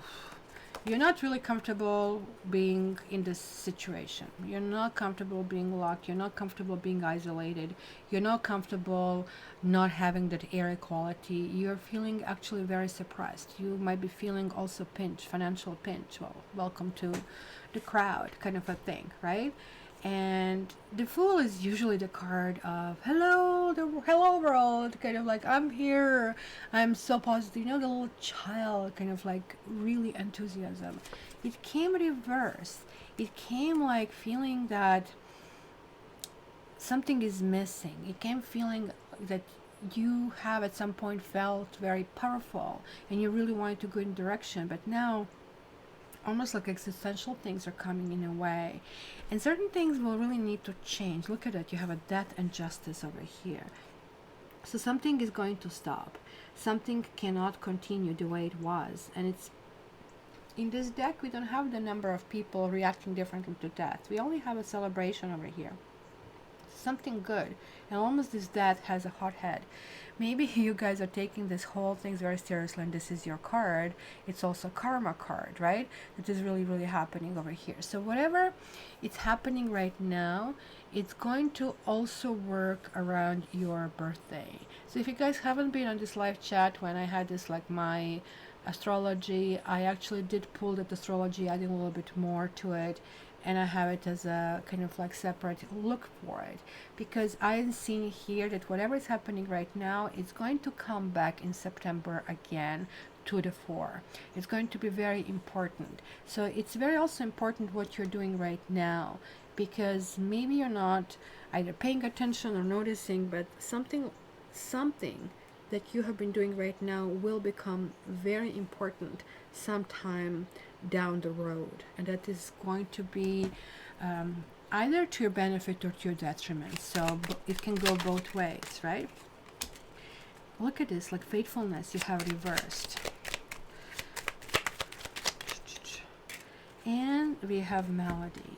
you're not really comfortable being in this situation. You're not comfortable being locked. You're not comfortable being isolated. You're not comfortable not having that air equality. You're feeling actually very suppressed. You might be feeling also pinch, financial pinch. Well, welcome to the crowd kind of a thing, right? And the Fool is usually the card of hello world, kind of like I'm here, I'm so positive, you know, the little child kind of like really enthusiasm. It came reversed. it came like feeling that something is missing. It came feeling that you have at some point felt very powerful and you really wanted to go in direction, but now almost like existential things are coming in a way, and certain things will really need to change. Look at it, you have a death and justice over here. So something is going to stop. Something cannot continue the way it was. And it's in this deck, we don't have the number of people reacting differently to death. We only have a celebration over here. Something good. And almost this death has a hot head. Maybe you guys are taking this whole thing very seriously, and this is your card. It's also a karma card, right? That is really, really happening over here. So whatever it's happening right now, it's going to also work around your birthday. So if you guys haven't been on this live chat when I had this like my astrology, I actually did pull that astrology, adding a little bit more to it, and I have it as a kind of like separate look for it, because I'm seeing here that whatever is happening right now, it's going to come back in September again to the fore. It's going to be very important. So it's very also important what you're doing right now, because maybe you're not either paying attention or noticing, but something that you have been doing right now will become very important sometime down the road, and that is going to be either to your benefit or to your detriment. So it can go both ways, right? Look at this, like faithfulness you have reversed, and we have melody.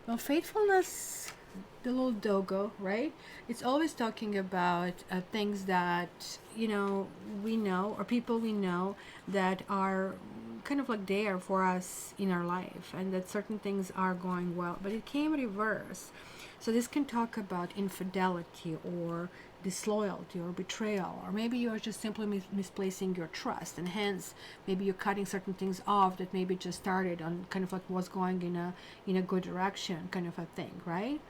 Well, faithfulness, the little doggo, right? It's always talking about things that, you know, we know, or people we know that are kind of like there for us in our life, and that certain things are going well, but it came reverse. So this can talk about infidelity or disloyalty or betrayal, or maybe you're just simply misplacing your trust, and hence maybe you're cutting certain things off that maybe just started on kind of like was going in a good direction, kind of a thing, right?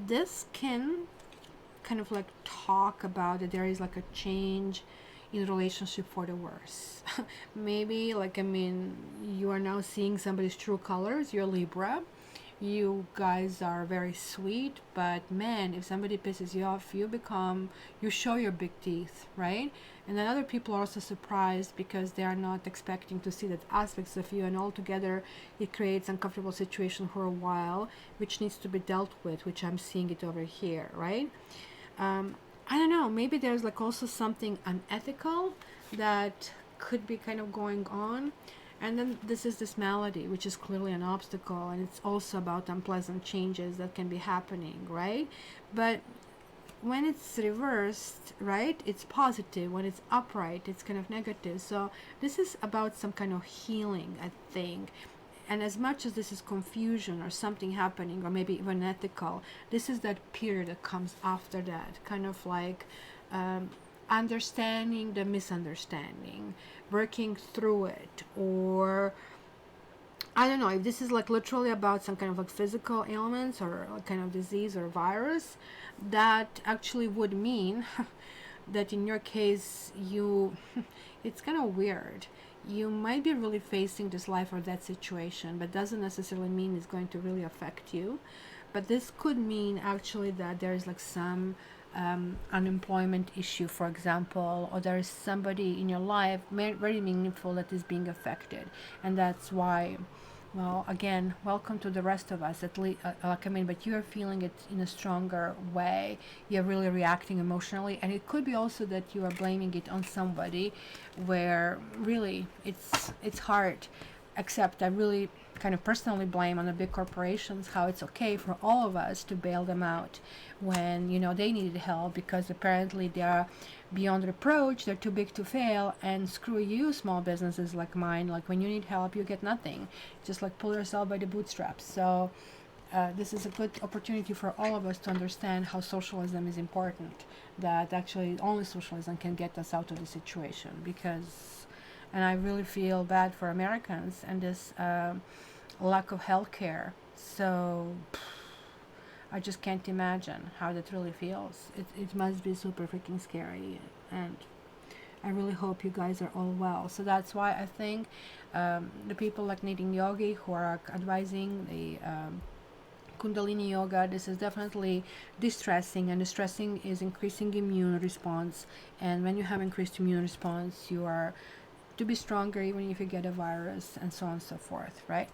This can kind of like talk about that there is like a change in relationship for the worse. Maybe like, I mean, you are now seeing somebody's true colors. You're Libra. You guys are very sweet, but man, if somebody pisses you off, you show your big teeth, right? And then other people are also surprised because they are not expecting to see that aspects of you, and altogether it creates uncomfortable situation for a while, which needs to be dealt with, which I'm seeing it over here, right? I don't know, maybe there's like also something unethical that could be kind of going on. And then this is this malady, which is clearly an obstacle, and it's also about unpleasant changes that can be happening, right? But when it's reversed, right, it's positive. When it's upright, it's kind of negative. So this is about some kind of healing, I think. And as much as this is confusion or something happening, or maybe even ethical, this is that period that comes after that, kind of like understanding the misunderstanding, working through it, or I don't know if this is like literally about some kind of like physical ailments or like kind of disease or virus, that actually would mean that in your case it's kind of weird. You might be really facing this life or death situation, but doesn't necessarily mean it's going to really affect you. But this could mean actually that there is like some unemployment issue, for example, or there is somebody in your life very meaningful that is being affected, and that's why, well, again, welcome to the rest of us, at least, like, I mean, but you're feeling it in a stronger way. You're really reacting emotionally, and it could be also that you are blaming it on somebody, where really it's hard. Except I really kind of personally blame on the big corporations how it's okay for all of us to bail them out when, you know, they needed help, because apparently they are beyond reproach, they're too big to fail, and screw you, small businesses like mine. Like, when you need help, you get nothing. Just like pull yourself by the bootstraps. So this is a good opportunity for all of us to understand how socialism is important, that actually only socialism can get us out of the situation. Because, and I really feel bad for Americans and this lack of health care. So I just can't imagine how that really feels. It must be super freaking scary. And I really hope you guys are all well. So that's why I think the people like Needing Yogi who are advising the Kundalini yoga, this is definitely distressing, and distressing is increasing immune response. And when you have increased immune response, you are to be stronger even if you get a virus, and so on and so forth, right?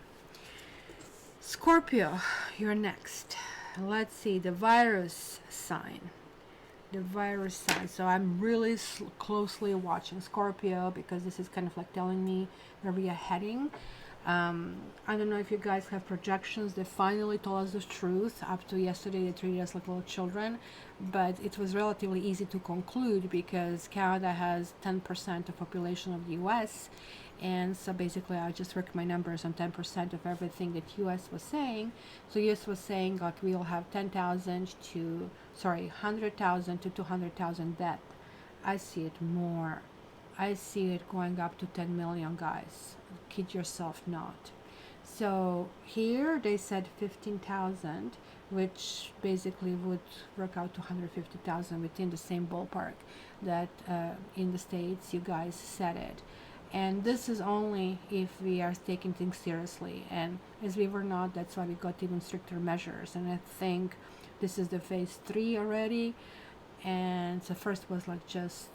Scorpio, you're next. Let's see the virus sign. The virus sign. So I'm really closely watching Scorpio because this is kind of like telling me where we are heading. I don't know if you guys have projections. They finally told us the truth. Up to yesterday, they treated us like little children, but it was relatively easy to conclude because Canada has 10% of population of the US, and so basically I just worked my numbers on 10% of everything that US was saying. So US was saying like we'll have 100,000 to 200,000 death. I see it more. I see it going up to 10 million, guys. Kid yourself not. So here they said 15,000, which basically would work out to 150,000 within the same ballpark that in the States you guys said it. And this is only if we are taking things seriously. And as we were not, that's why we got even stricter measures. And I think this is the phase 3 already. And so first was like just,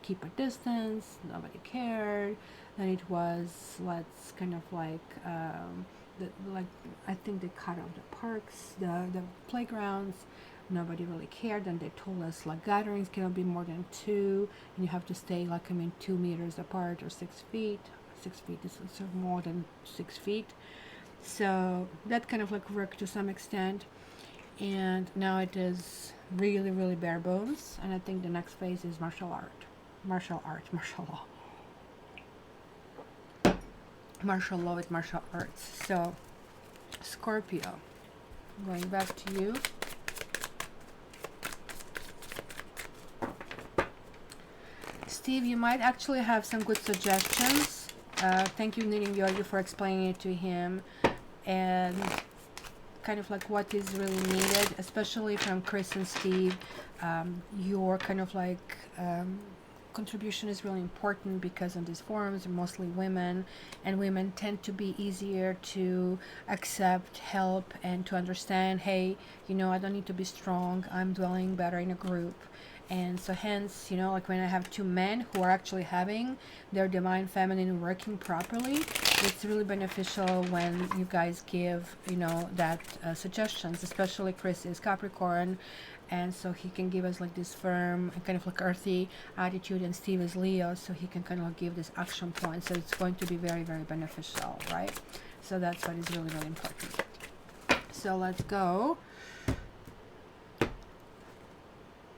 keep a distance, nobody cared. Then it was let's kind of like I think they cut off the parks, the playgrounds. Nobody really cared. Then they told us like gatherings cannot be more than 2, and you have to stay 2 meters apart or 6 feet. 6 feet is more than 6 feet. So that kind of worked to some extent. And now it is really, really bare bones. And I think the next phase is martial law. Martial law with martial arts. So, Scorpio, going back to you. Steve, you might actually have some good suggestions. Thank you, Needing Yogi, for explaining it to him. And kind of what is really needed, especially from Chris and Steve. Your kind of contribution is really important because on these forums are mostly women, and women tend to be easier to accept help and to understand, hey, I don't need to be strong, I'm dwelling better in a group. And so hence, when I have 2 men who are actually having their divine feminine working properly, it's really beneficial when you guys give, that suggestions, especially Chris is Capricorn, and so he can give us this firm and kind of earthy attitude, and Steve is Leo, so he can kind of give this action point. So it's going to be very, very beneficial, right? So that's what is really, really important. So let's go.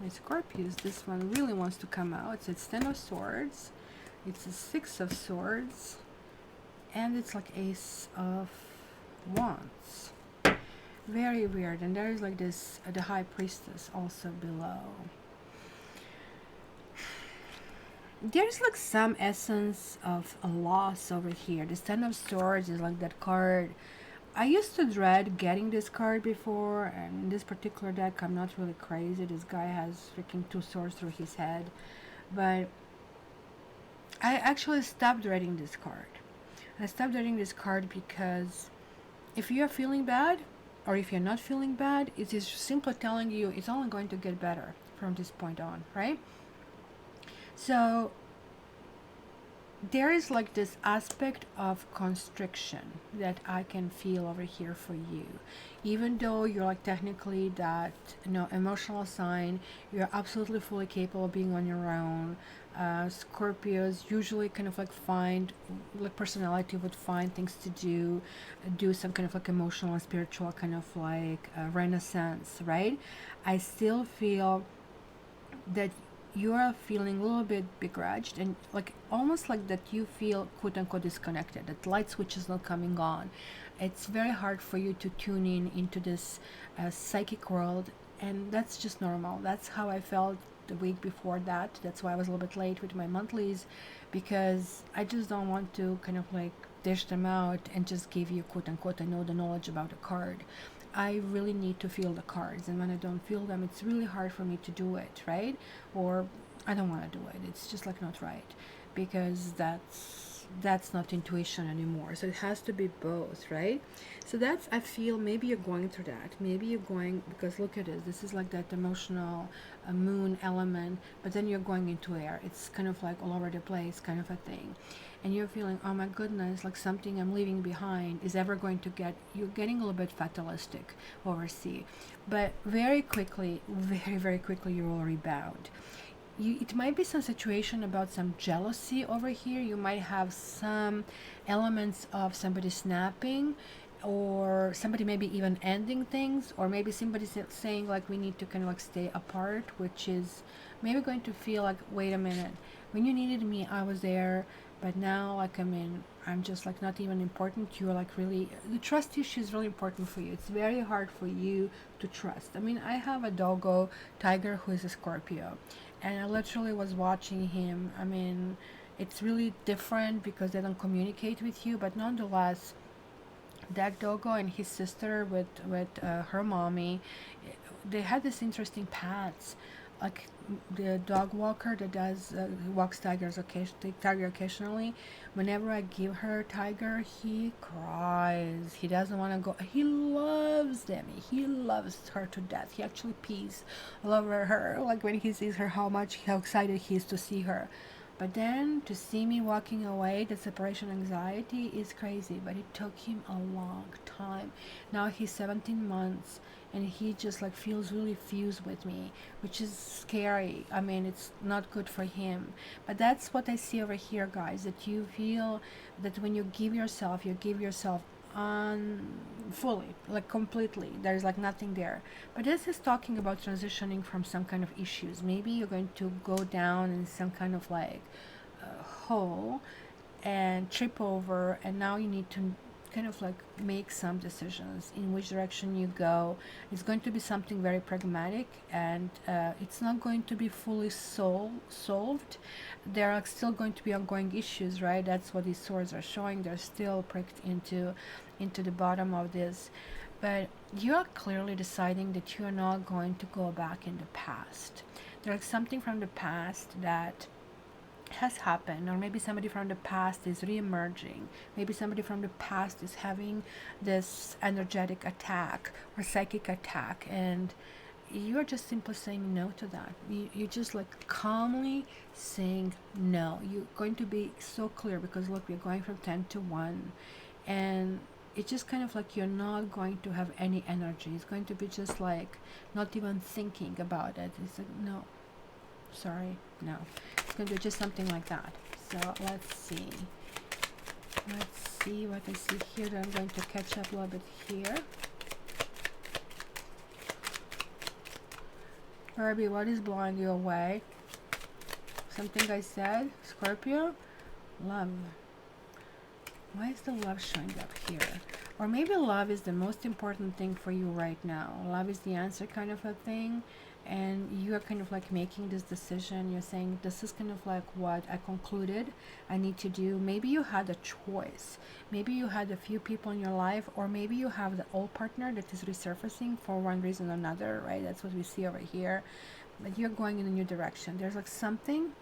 My Scorpios, this one really wants to come out. So it's 10 of Swords, it's a 6 of Swords, and it's Ace of Wands. Very weird. And there is this the High Priestess also below. There's some essence of a loss over here. This 10 of Swords is that card. I used to dread getting this card before, and in this particular deck I'm not really crazy. This guy has freaking 2 swords through his head, but I actually stopped dreading this card. I stopped dreading this card because if you are feeling bad, or if you're not feeling bad, it is simply telling you it's only going to get better from this point on, right? So there is this aspect of constriction that I can feel over here for you. Even though you're technically that emotional sign, you're absolutely fully capable of being on your own. Scorpios usually kind of find personality would find things to do some kind of emotional and spiritual kind of renaissance, right? I still feel that you are feeling a little bit begrudged, and almost that you feel quote unquote disconnected, that light switch is not coming on. It's very hard for you to tune in into this psychic world, and that's just normal. That's how I felt the week before that. That's why I was a little bit late with my monthlies, because I just don't want to kind of dish them out and just give you quote unquote I know the knowledge about a card. I really need to feel the cards, and when I don't feel them, it's really hard for me to do it, right? Or I don't want to do it. It's just like not right, because that's not intuition anymore. So it has to be both, right? So that's, I feel maybe you're going through that. Maybe you're going, because look at it. This is like that emotional moon element, but then you're going into air. It's kind of like all over the place kind of a thing. And you're feeling, oh my goodness, like something I'm leaving behind is ever going to get, you're getting a little bit fatalistic overseas. But very quickly, very quickly, you will rebound. It might be some situation about some jealousy over here. You might have some elements of somebody snapping, or somebody maybe even ending things, or maybe somebody saying like we need to kind of like stay apart, which is maybe going to feel like, wait a minute, when you needed me I was there, but now like, I mean, I'm just like not even important. You're like, really, the trust issue is really important for you. It's very hard for you to trust. I mean, I have a doggo tiger who is a Scorpio, and I literally was watching him. I mean, it's really different because they don't communicate with you, but nonetheless, that doggo and his sister with her mommy, they had this interesting paths. Like the dog walker that does walks tiger occasionally. Whenever I give her tiger, he cries. He doesn't want to go. He loves them. He loves her to death. He actually pees all over her. Like when he sees her, how excited he is to see her. But then to see me walking away, the separation anxiety is crazy. But it took him a long time. Now he's 17 months and he just like feels really fused with me, which is scary. I mean, it's not good for him. But that's what I see over here, guys, that you feel that when you give yourself, on fully, like completely, there's like nothing there. But this is talking about transitioning from some kind of issues. Maybe you're going to go down in some kind of like hole and trip over, and now you need to kind of like make some decisions in which direction you go. It's going to be something very pragmatic, and it's not going to be fully solved. There are still going to be ongoing issues, right? That's what these swords are showing. They're still pricked into the bottom of this, but you are clearly deciding that you are not going to go back in the past. There's something from the past that has happened, or maybe somebody from the past is re-emerging. Maybe somebody from the past is having this energetic attack or psychic attack, and you're just simply saying no to that. You're just like calmly saying no. You're going to be so clear, because look, we're going from 10 to 1, and it's just kind of like you're not going to have any energy. It's going to be just like not even thinking about it. It's like, no, sorry, no. It's going to be just something like that. So let's see what I see here. I'm going to catch up a little bit here. Herbie, what is blowing you away? Something I said? Scorpio? Love. Why is the love showing up here? Or maybe love is the most important thing for you right now. Love is the answer kind of a thing. And you are kind of like making this decision. You're saying, this is kind of like what I concluded I need to do. Maybe you had a choice. Maybe you had a few people in your life, or maybe you have the old partner that is resurfacing for one reason or another, right? That's what we see over here. But you're going in a new direction. There's like something,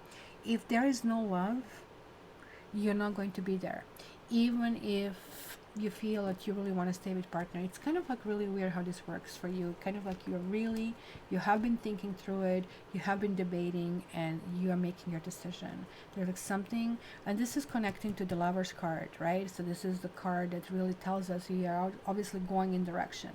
if there is no love, you're not going to be there. Even if you feel that you really want to stay with partner, it's kind of like really weird how this works for you. Kind of like you have been thinking through it, you have been debating, and you are making your decision. There's like something, and this is connecting to the Lover's card, right? So this is the card that really tells us you are obviously going in direction.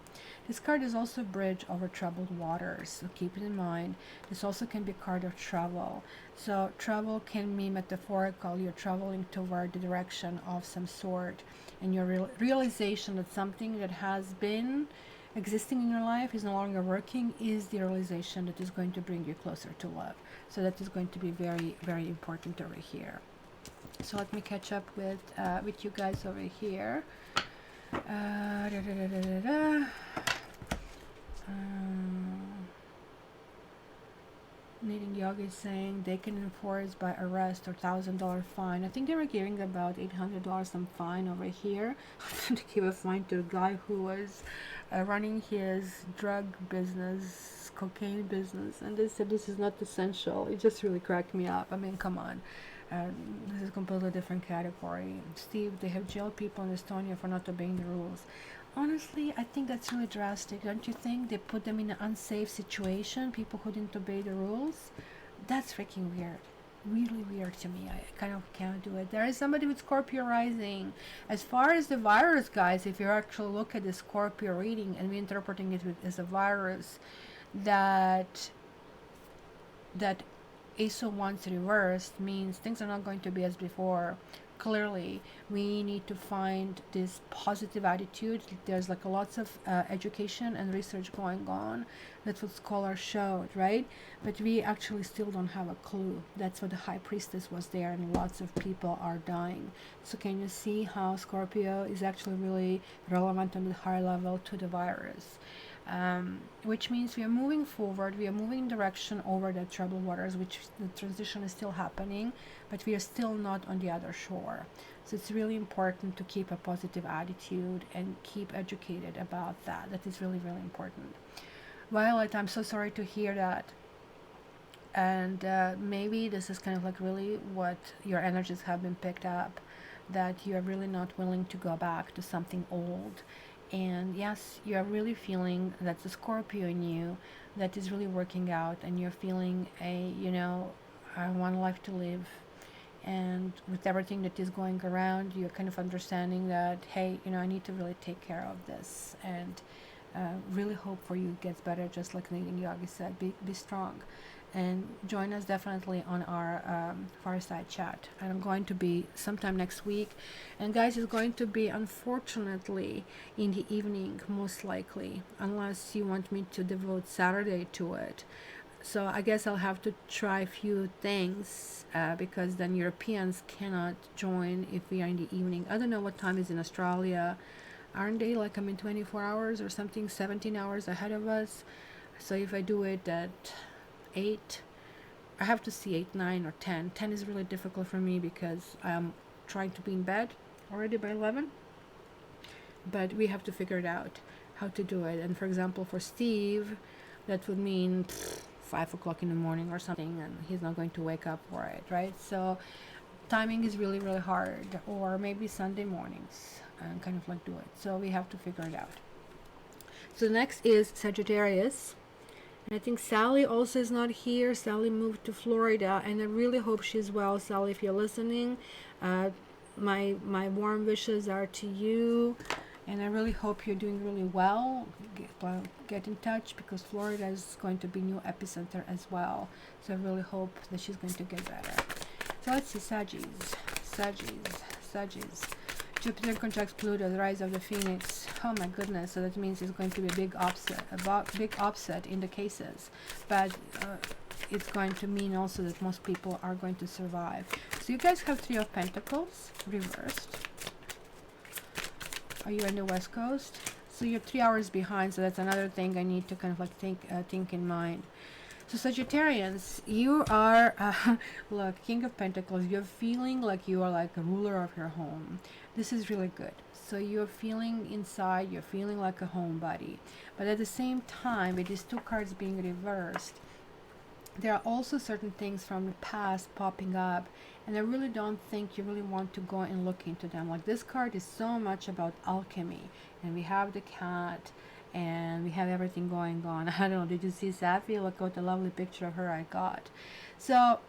This card is also bridge over troubled waters, so keep it in mind. This also can be a card of travel. So travel can be metaphorical. You're traveling toward the direction of some sort, and your realization that something that has been existing in your life is no longer working is the realization that is going to bring you closer to love. So that is going to be very, very important over here. So let me catch up with you guys over here. Needing Yoga is saying they can enforce by arrest or $1,000 fine. I think they were giving about $800 some fine over here to give a fine to a guy who was running his drug business cocaine business, and they said this is not essential. It just really cracked me up. I mean, come on. This is a completely different category. Steve, they have jailed people in Estonia for not obeying the rules. Honestly, I think that's really drastic, don't you think? They put them in an unsafe situation, people who didn't obey the rules. That's freaking weird. Really weird to me. I kind of can't do it. There is somebody with Scorpio rising. As far as the virus, guys, if you actually look at the Scorpio reading and we're interpreting it as a virus, that ASO once reversed means things are not going to be as before. Clearly, we need to find this positive attitude. There's like lots of education and research going on. That's what scholars showed, right? But we actually still don't have a clue. That's what the High Priestess was there, and lots of people are dying. So can you see how Scorpio is actually really relevant on the higher level to the virus? Which means we are moving forward, we are moving in direction over the troubled waters, which the transition is still happening, but we are still not on the other shore. So it's really important to keep a positive attitude and keep educated about that. That is really, really important. Violet, I'm so sorry to hear that. And maybe this is kind of like really what your energies have been picked up, that you're really not willing to go back to something old. And yes, you're really feeling that's a Scorpio in you that is really working out, and you're feeling I want life to live. And with everything that is going around, you're kind of understanding that, hey, I need to really take care of this, and really hope for you it gets better, just like Nathan Yogi said, be strong. And join us definitely on our fireside chat. And I'm going to be sometime next week. And guys, it's going to be unfortunately in the evening, most likely, unless you want me to devote Saturday to it. So I guess I'll have to try a few things because then Europeans cannot join if we are in the evening. I don't know what time is in Australia. Aren't they like 24 hours or something, 17 hours ahead of us? So if I do it at 8, I have to see 8, 9, or 10. 10 is really difficult for me because I'm trying to be in bed already by 11. But we have to figure it out how to do it. And for example, for Steve, that would mean 5 o'clock in the morning or something, and he's not going to wake up for it, right? So timing is really, really hard. Or maybe Sunday mornings and kind of like do it. So we have to figure it out. So next is Sagittarius. And I think Sally also is not here. Sally moved to Florida, and I really hope she's well. Sally, if you're listening, my warm wishes are to you, and I really hope you're doing really well. Get in touch, because Florida is going to be new epicenter as well. So I really hope that she's going to get better. So let's see, Saggies. Jupiter conjunct Pluto, the rise of the Phoenix. Oh my goodness! So that means it's going to be a big upset in the cases, but it's going to mean also that most people are going to survive. So you guys have 3 of Pentacles reversed. Are you on the West Coast? So you're 3 hours behind. So that's another thing I need to kind of like think in mind. So Sagittarians, you are, look, King of Pentacles, you're feeling like you are like a ruler of your home. This is really good. So you're feeling inside, you're feeling like a homebody. But at the same time, with these 2 cards being reversed, there are also certain things from the past popping up, and I really don't think you really want to go and look into them. Like this card is so much about alchemy, and we have the cat, and we have everything going on. I don't know, did you see Sapphie? Look what a lovely picture of her I got. So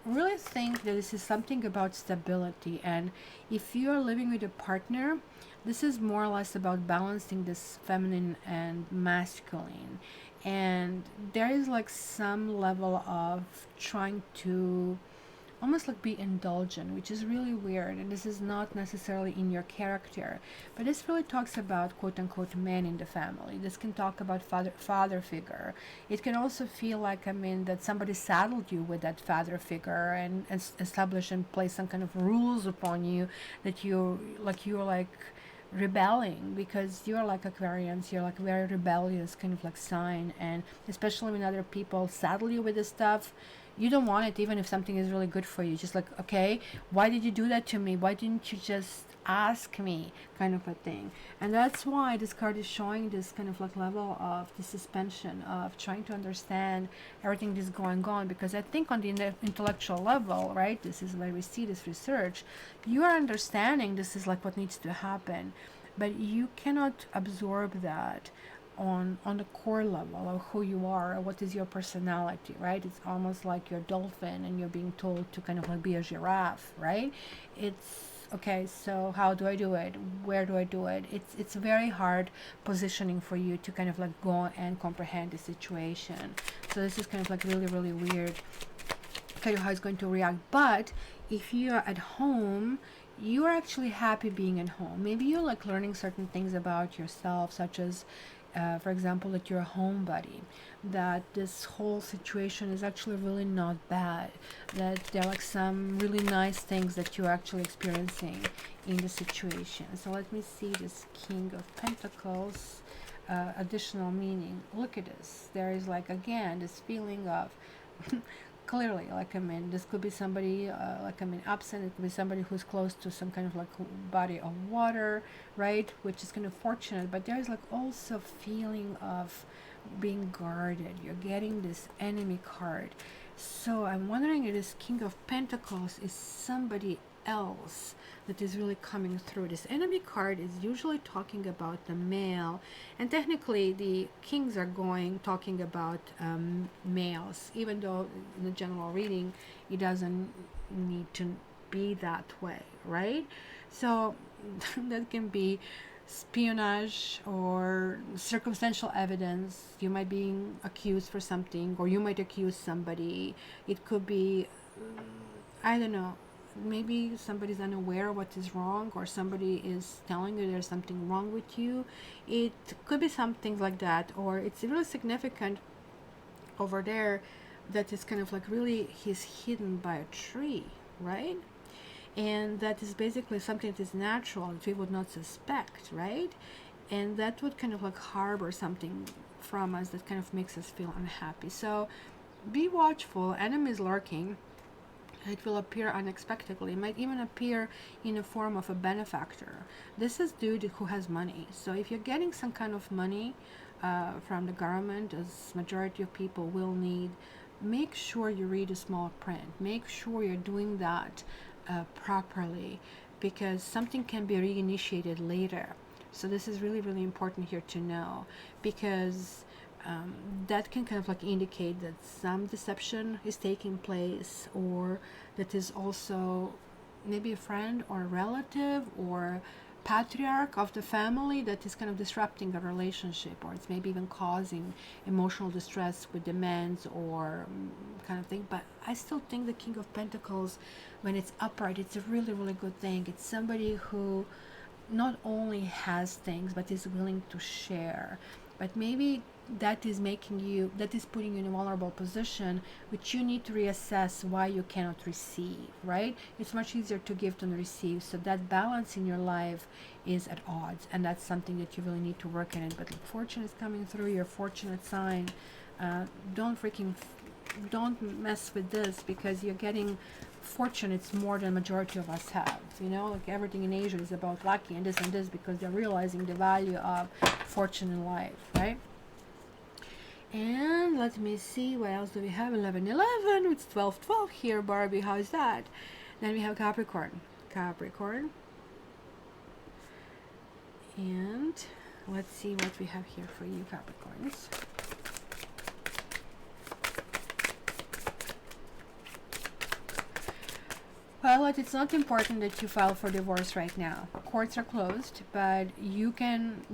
really think that this is something about stability, and if you are living with a partner, this is more or less about balancing this feminine and masculine, and there is like some level of trying to almost like be indulgent, which is really weird, and this is not necessarily in your character, but this really talks about quote-unquote men in the family. This can talk about father figure. It can also feel like, I mean, that somebody saddled you with that father figure and established and placed some kind of rules upon you, that you're like rebelling, because you're like Aquarians, you're like very rebellious kind of like sign, and especially when other people saddle you with this stuff, you don't want it, even if something is really good for you. Just like, okay, why did you do that to me? Why didn't you just ask me, kind of a thing. And that's why this card is showing this kind of like level of the suspension of trying to understand everything that's going on, because I think on the intellectual level, right, this is where we see this research, you are understanding this is like what needs to happen, but you cannot absorb that on the core level of who you are, or what is your personality, right? It's almost like you're a dolphin and you're being told to kind of like be a giraffe, right? It's okay, so how do I do it? Where do I do it? It's very hard positioning for you to kind of like go and comprehend the situation. So this is kind of like really, really weird, kind of how it's going to react. But if you are at home, you are actually happy being at home. Maybe you're like learning certain things about yourself, such as for example, that you're a homebody, that this whole situation is actually really not bad, that there are like some really nice things that you're actually experiencing in the situation. So let me see this King of Pentacles, additional meaning. Look at this. There is like, again, this feeling of clearly, like, I mean, this could be somebody, like, I mean, absent. It could be somebody who's close to some kind of like body of water, right, which is kind of fortunate. But there's like also feeling of being guarded. You're getting this enemy card. So I'm wondering if this King of Pentacles is somebody else that is really coming through. This enemy card is usually talking about the male, and technically the kings are talking about males, even though in the general reading it doesn't need to be that way, right? So that can be espionage or circumstantial evidence. You might be accused for something, or you might accuse somebody. It could be, I don't know, maybe somebody's unaware of what is wrong, or somebody is telling you there's something wrong with you. It could be some things like that, or it's really significant over there that is kind of like really he's hidden by a tree, right? And that is basically something that is natural that we would not suspect, right? And that would kind of like harbor something from us that kind of makes us feel unhappy. So be watchful. Enemy is lurking. It will appear unexpectedly. It might even appear in the form of a benefactor. This is dude who has money. So if you're getting some kind of money from the government, as majority of people will need, make sure you read the small print. Make sure you're doing that properly, because something can be reinitiated later. So this is really, really important here to know, because that can kind of like indicate that some deception is taking place, or that is also maybe a friend or a relative or patriarch of the family that is kind of disrupting a relationship, or it's maybe even causing emotional distress with demands or kind of thing. But I still think the King of Pentacles, when it's upright, it's a really, really good thing. It's somebody who not only has things but is willing to share. But maybe that is putting you in a vulnerable position, which you need to reassess why you cannot receive, right? It's much easier to give than receive. So that balance in your life is at odds, and that's something that you really need to work in it. But fortune is coming through, your fortunate sign. Don't mess with this, because you're getting fortune. It's more than majority of us have, you know, like everything in Asia is about lucky and this, because they're realizing the value of fortune in life, right? And let me see, what else do we have? 11:11. It's 12:12 here, Barbie. How's that? Then we have Capricorn. And let's see what we have here for you, Capricorns. Well, it's not important that you file for divorce right now. Courts are closed, but you can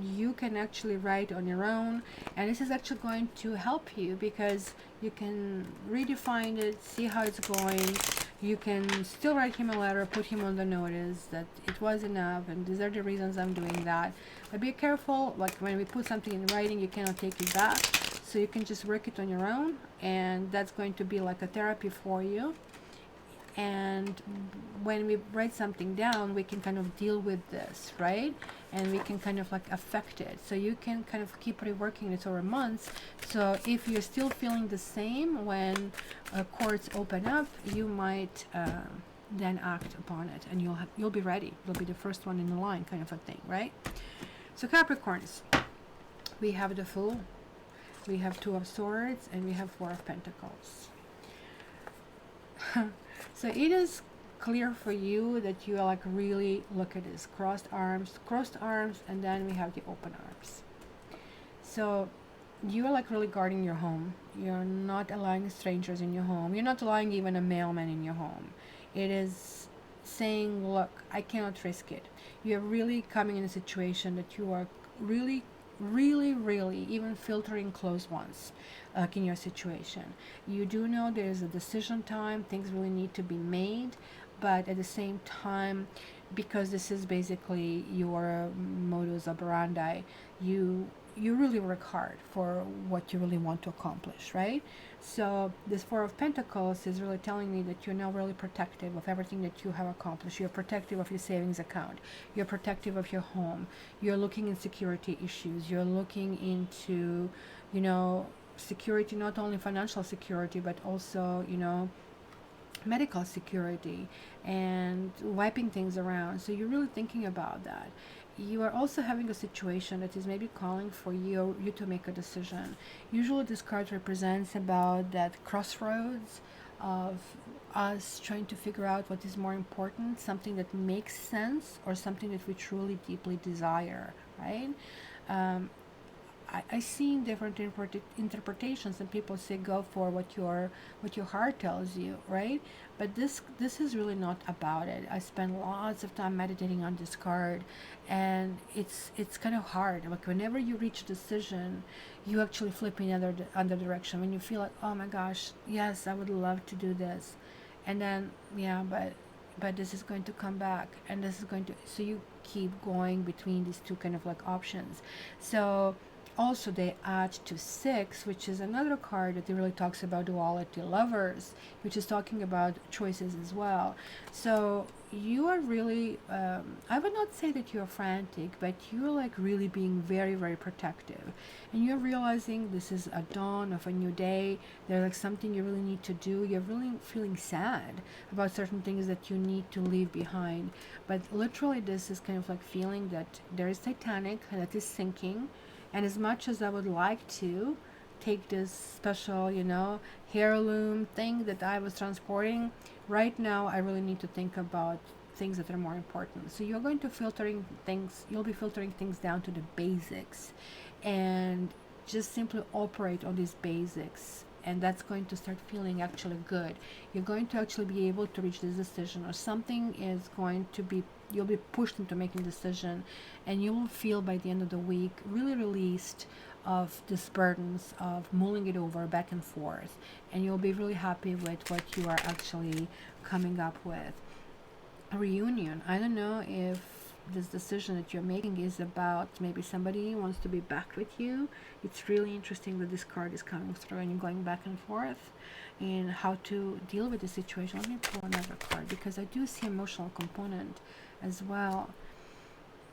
actually write on your own, and this is actually going to help you, because you can redefine it, see how it's going. You can still write him a letter, put him on the notice that it was enough, and these are the reasons I'm doing that. But be careful, like when we put something in writing, you cannot take it back. So you can just work it on your own, and that's going to be like a therapy for you. And when we write something down, we can kind of deal with this, right? And we can kind of like affect it. So you can kind of keep reworking it over months. So if you're still feeling the same when courts open up, you might then act upon it, and you'll be ready. You'll be the first one in the line, kind of a thing, right? So Capricorns, we have the Fool, we have Two of Swords, and we have Four of Pentacles. So it is clear for you that you are like, really look at this, crossed arms, and then we have the open arms. So you are like really guarding your home. You're not allowing strangers in your home. You're not allowing even a mailman in your home. It is saying, look, I cannot risk it. You're really coming in a situation that you are really, really even filtering close ones, like in your situation. You do know there's a decision time, things really need to be made, but at the same time, because this is basically your modus operandi, you really work hard for what you really want to accomplish, right? So this Four of Pentacles is really telling me that you're now really protective of everything that you have accomplished. You're protective of your savings account. You're protective of your home. You're looking in security issues. You're looking into, you know, security, not only financial security, but also, you know, medical security and wiping things around. So you're really thinking about that. You are also having a situation that is maybe calling for you to make a decision. Usually this card represents about that crossroads of us trying to figure out what is more important, something that makes sense or something that we truly deeply desire, right? I see different interpretations, and people say go for what your heart tells you, right? But this is really not about it. I spend lots of time meditating on this card, and it's kind of hard. Like whenever you reach a decision, you actually flip in other direction. When you feel like, oh my gosh, yes, I would love to do this, and then yeah, but this is going to come back, and this is going to, so you keep going between these two kind of like options. So also they add to 6, which is another card that really talks about duality, Lovers, which is talking about choices as well. So you are really, I would not say that you're frantic, but you're like really being very, very protective. And you're realizing this is a dawn of a new day. There's like something you really need to do. You're really feeling sad about certain things that you need to leave behind. But literally this is kind of like feeling that there is Titanic that is sinking. And as much as I would like to take this special, you know, heirloom thing that I was transporting, right now I really need to think about things that are more important. So you're going to you'll be filtering things down to the basics and just simply operate on these basics. And that's going to start feeling actually good. You're going to actually be able to reach this decision, or something is going to be, you'll be pushed into making a decision, and you will feel by the end of the week really released of these burdens of mulling it over back and forth, and you'll be really happy with what you are actually coming up with. A reunion. I don't know if this decision that you're making is about maybe somebody wants to be back with you. It's really interesting that this card is coming through and you're going back and forth in how to deal with the situation. Let me pull another card because I do see emotional component as well.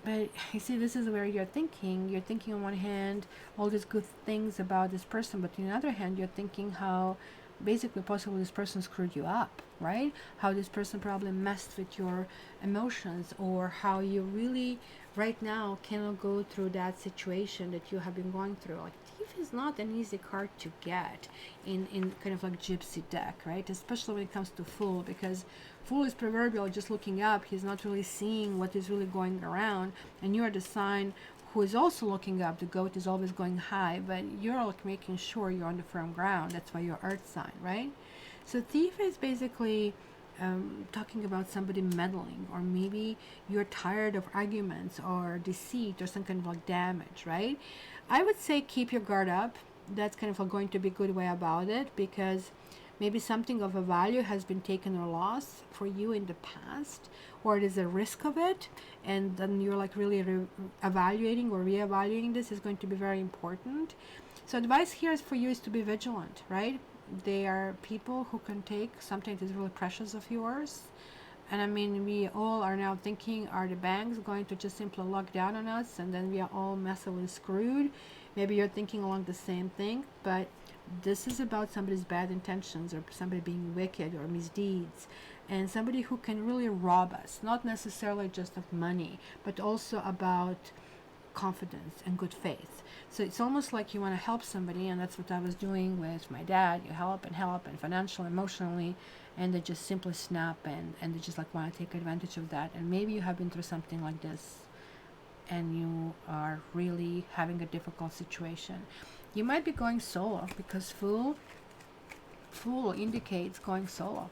But you see, this is where you're thinking on one hand all these good things about this person, but on the other hand you're thinking how basically possibly this person screwed you up, right? How this person probably messed with your emotions, or how you really right now cannot go through that situation that you have been going through. Like Thief is not an easy card to get in kind of like gypsy deck, right? Especially when it comes to Fool, because Fool is proverbial just looking up. He's not really seeing what is really going around, and you are the sign who is also looking up. The goat is always going high, but you're like making sure you're on the firm ground. That's why you're earth sign, right? So Thief is basically talking about somebody meddling, or maybe you're tired of arguments or deceit or some kind of like damage, right? I would say keep your guard up. That's kind of like going to be a good way about it, because maybe something of a value has been taken or lost for you in the past, or it is a risk of it, and then you're like really evaluating or reevaluating. This is going to be very important. So advice here is for you is to be vigilant, right? They are people who can take something that is really precious of yours. And I mean, we all are now thinking, are the banks going to just simply lock down on us and then we are all massively screwed? Maybe you're thinking along the same thing, but this is about somebody's bad intentions or somebody being wicked or misdeeds. and somebody who can really rob us, not necessarily just of money, but also about confidence and good faith. So it's almost like you want to help somebody, and that's what I was doing with my dad. You help and financially, emotionally, and they just simply snap, and they just like want to take advantage of that. And maybe you have been through something like this and you are really having a difficult situation. You might be going solo, because Fool indicates going solo.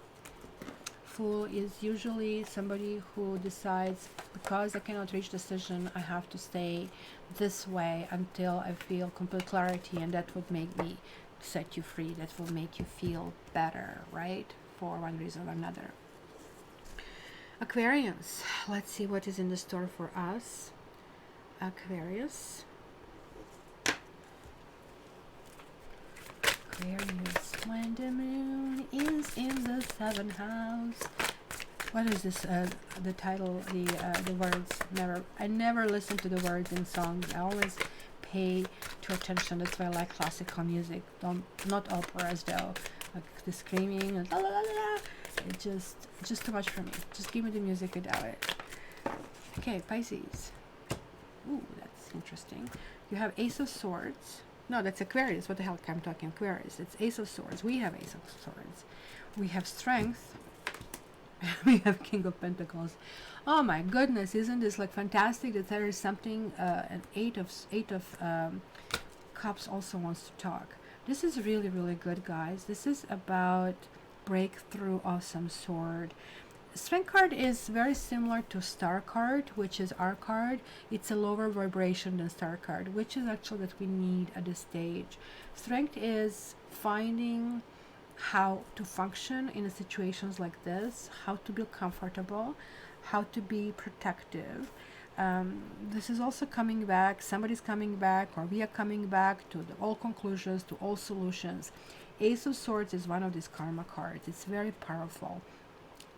Fool is usually somebody who decides, because I cannot reach decision, I have to stay this way until I feel complete clarity, and that would make me set you free. That will make you feel better, right? For one reason or another. Aquarians, let's see what is in the store for us. Aquarius, when the moon is in the 7th house. What is this? The title, the words. I never listen to the words in songs. I always pay to attention. That's why I like classical music. Not operas though. Like the screaming and la la la la. It's just too much for me. Just give me the music without it. Okay, Pisces. Ooh, that's interesting. You have Ace of Swords. No, that's Aquarius. What the hell? I'm talking Aquarius. It's Ace of Swords. We have Ace of Swords. We have Strength. We have King of Pentacles. Oh my goodness! Isn't this like fantastic that there is something? An Eight of Cups also wants to talk. This is really, really good, guys. This is about breakthrough of some sort. Strength card is very similar to Star card, which is our card. It's a lower vibration than Star card, which is actually that we need at this stage. Strength is finding how to function in situations like this, how to be comfortable, how to be protective. This is also coming back, somebody's coming back, or we are coming back to all conclusions, to all solutions. Ace of Swords is one of these karma cards. It's very powerful.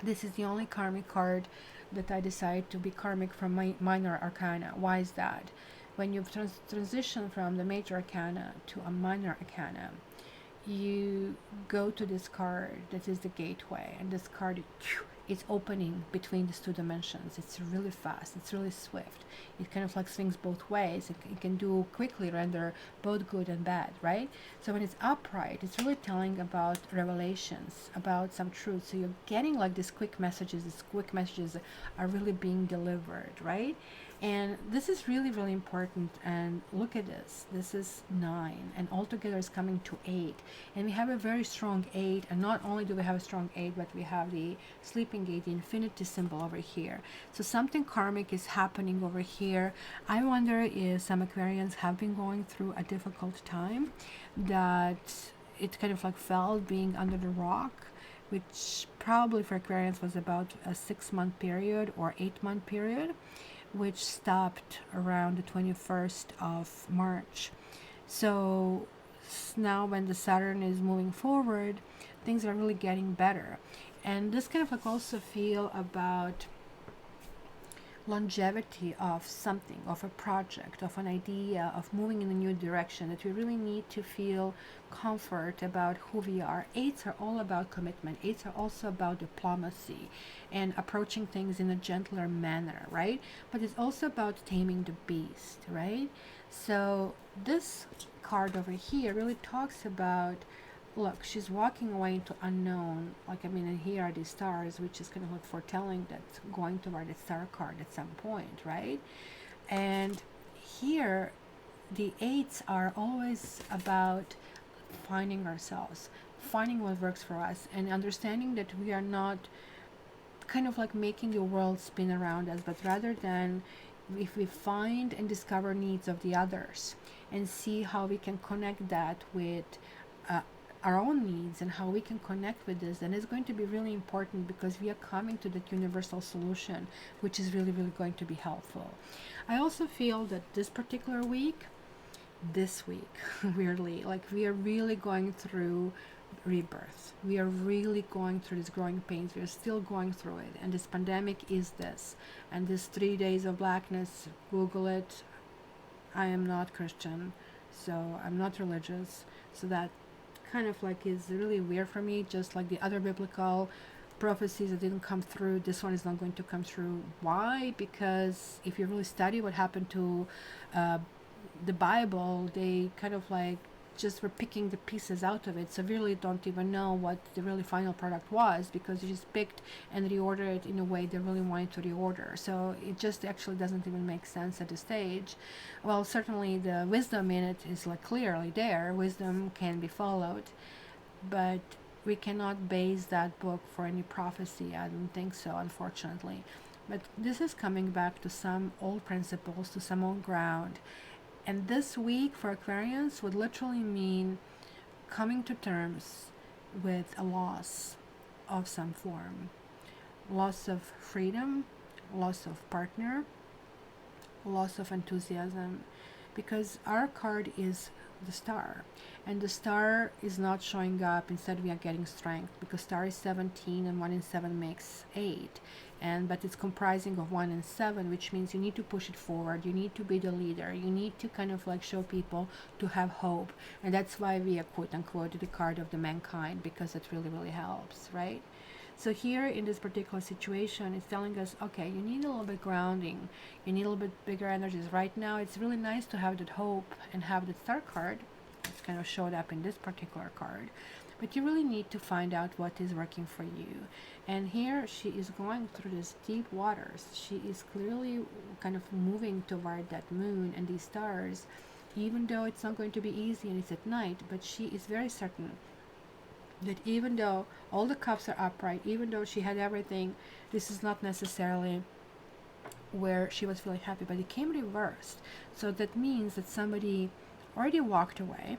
This is the only karmic card that I decide to be karmic from my minor arcana. Why is that? When you transition from the major arcana to a minor arcana, you go to this card that is the gateway, and this card is opening between these two dimensions. It's really fast, it's really swift, it kind of like swings both ways. It can do quickly render both good and bad, right? So when it's upright, it's really telling about revelations, about some truth. So you're getting like these quick messages are really being delivered, right? And this is really, really important. And look at this is 9, and altogether is coming to 8, and we have a very strong 8. And not only do we have a strong 8, but we have the sleeping 8, the infinity symbol over here. So something karmic is happening over here. I wonder if some Aquarians have been going through a difficult time, that it kind of like felt being under the rock, which probably for Aquarians was about a 6-month period or 8-month period, which stopped around the 21st of March. So now when the Saturn is moving forward, things are really getting better. And this kind of like also feel about longevity of something, of a project, of an idea, of moving in a new direction, that we really need to feel comfort about who we are. 8s are all about commitment. 8s are also about diplomacy and approaching things in a gentler manner, right? But it's also about taming the beast, right? So this card over here really talks about, look, she's walking away into unknown. Like, I mean, and here are these stars, which is kind of like foretelling that's going toward the star card at some point, right? And here, the 8s are always about finding ourselves, finding what works for us, and understanding that we are not kind of like making the world spin around us, but rather than if we find and discover needs of the others and see how we can connect that with our own needs and how we can connect with this, then it's going to be really important, because we are coming to that universal solution, which is really, really going to be helpful. I also feel that this particular week, weirdly, like we are really going through rebirth. We are really going through these growing pains. We are still going through it, and this pandemic is this. And this 3 days of blackness, Google it. I am not Christian, so I'm not religious, so that kind of like is really weird for me, just like the other biblical prophecies that didn't come through, this one is not going to come through. Why? Because if you really study what happened to the Bible, they kind of like just were picking the pieces out of it, so really don't even know what the really final product was, because they just picked and reordered it in a way they really wanted to reorder. So it just actually doesn't even make sense at this stage. Well, certainly the wisdom in it is like clearly there. Wisdom can be followed, but we cannot base that book for any prophecy. I don't think so, unfortunately. But this is coming back to some old principles, to some old ground. And this week for Aquarians would literally mean coming to terms with a loss of some form. Loss of freedom, loss of partner, loss of enthusiasm. Because our card is the star. And the star is not showing up. Instead, we are getting strength. Because star is 17 and 1 in 7 makes 8. But it's comprising of 1 and 7, which means you need to push it forward. You need to be the leader. You need to kind of like show people to have hope. And that's why we are quote unquote the card of the mankind, because it really, really helps, right? So here in this particular situation, it's telling us, okay, you need a little bit grounding. You need a little bit bigger energies. Right now, it's really nice to have that hope and have the star card. It's kind of showed up in this particular card. But you really need to find out what is working for you. And here she is going through these deep waters. She is clearly kind of moving toward that moon and these stars, even though it's not going to be easy and it's at night. But she is very certain that even though all the cups are upright, even though she had everything, this is not necessarily where she was feeling happy, but it came reversed. So that means that somebody already walked away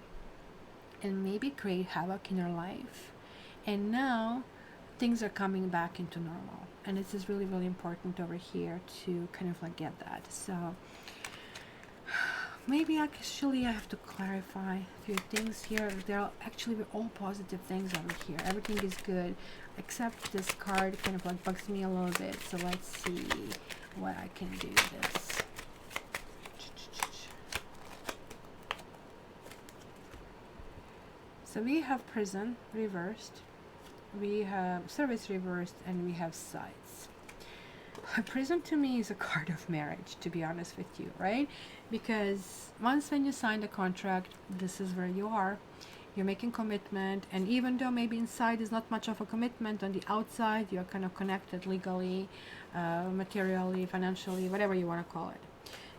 and maybe create havoc in her life, and now things are coming back into normal. And this is really, really important over here to kind of like get that. So maybe actually I have to clarify a few things here. There are actually all positive things over here. Everything is good, except this card kind of like bugs me a little bit. So let's see what I can do with this. So we have prison reversed, we have service reversed, and we have sides. Prison to me is a card of marriage, to be honest with you, right? Because once when you sign the contract, this is where you are. You're making commitment, and even though maybe inside is not much of a commitment, on the outside you're kind of connected legally, materially, financially, whatever you want to call it.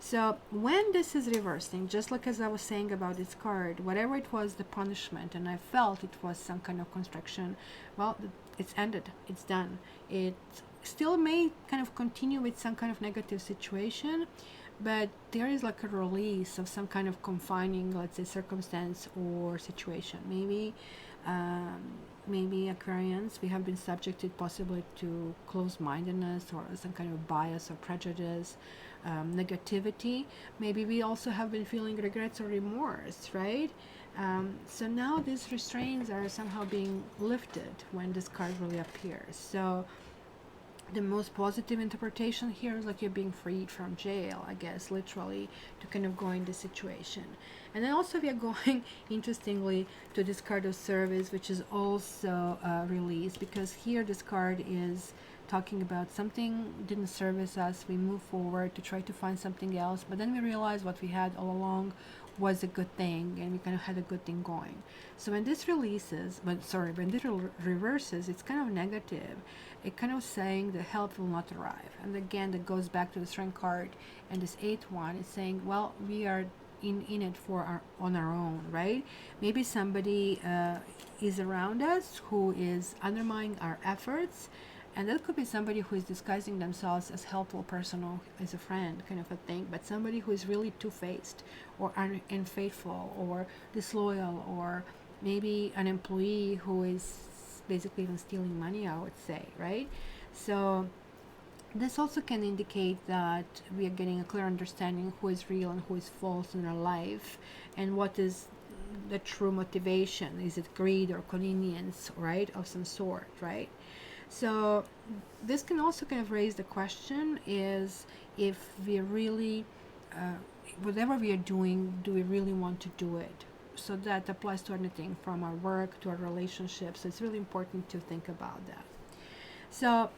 So when this is reversing, just like as I was saying about this card, whatever it was the punishment, and I felt it was some kind of construction, well, it's ended, it's done. It still may kind of continue with some kind of negative situation, but there is like a release of some kind of confining, let's say, circumstance or situation. Maybe Aquarians, we have been subjected possibly to closed-mindedness or some kind of bias or prejudice, negativity. Maybe we also have been feeling regrets or remorse, right? So now these restraints are somehow being lifted when this card really appears. So the most positive interpretation here is like you're being freed from jail, I guess, literally, to kind of go in this situation. And then also we are going, interestingly, to this card of service, which is also released, because here this card is talking about something didn't service us, we move forward to try to find something else, but then we realize what we had all along was a good thing, and we kind of had a good thing going. So when this releases, when this reverses, it's kind of negative. It kind of saying the help will not arrive. And again, that goes back to the strength card, and this 8th one is saying, well, we are in it on our own, right? Maybe somebody is around us who is undermining our efforts, and that could be somebody who is disguising themselves as helpful person or as a friend, kind of a thing, but somebody who is really two-faced or unfaithful or disloyal, or maybe an employee who is basically even stealing money, I would say, right? So this also can indicate that we are getting a clear understanding of who is real and who is false in our life, and what is the true motivation. Is it greed or convenience, right, of some sort, right? So this can also kind of raise the question is if we really, whatever we are doing, do we really want to do it? So that applies to anything from our work to our relationships. So it's really important to think about that. So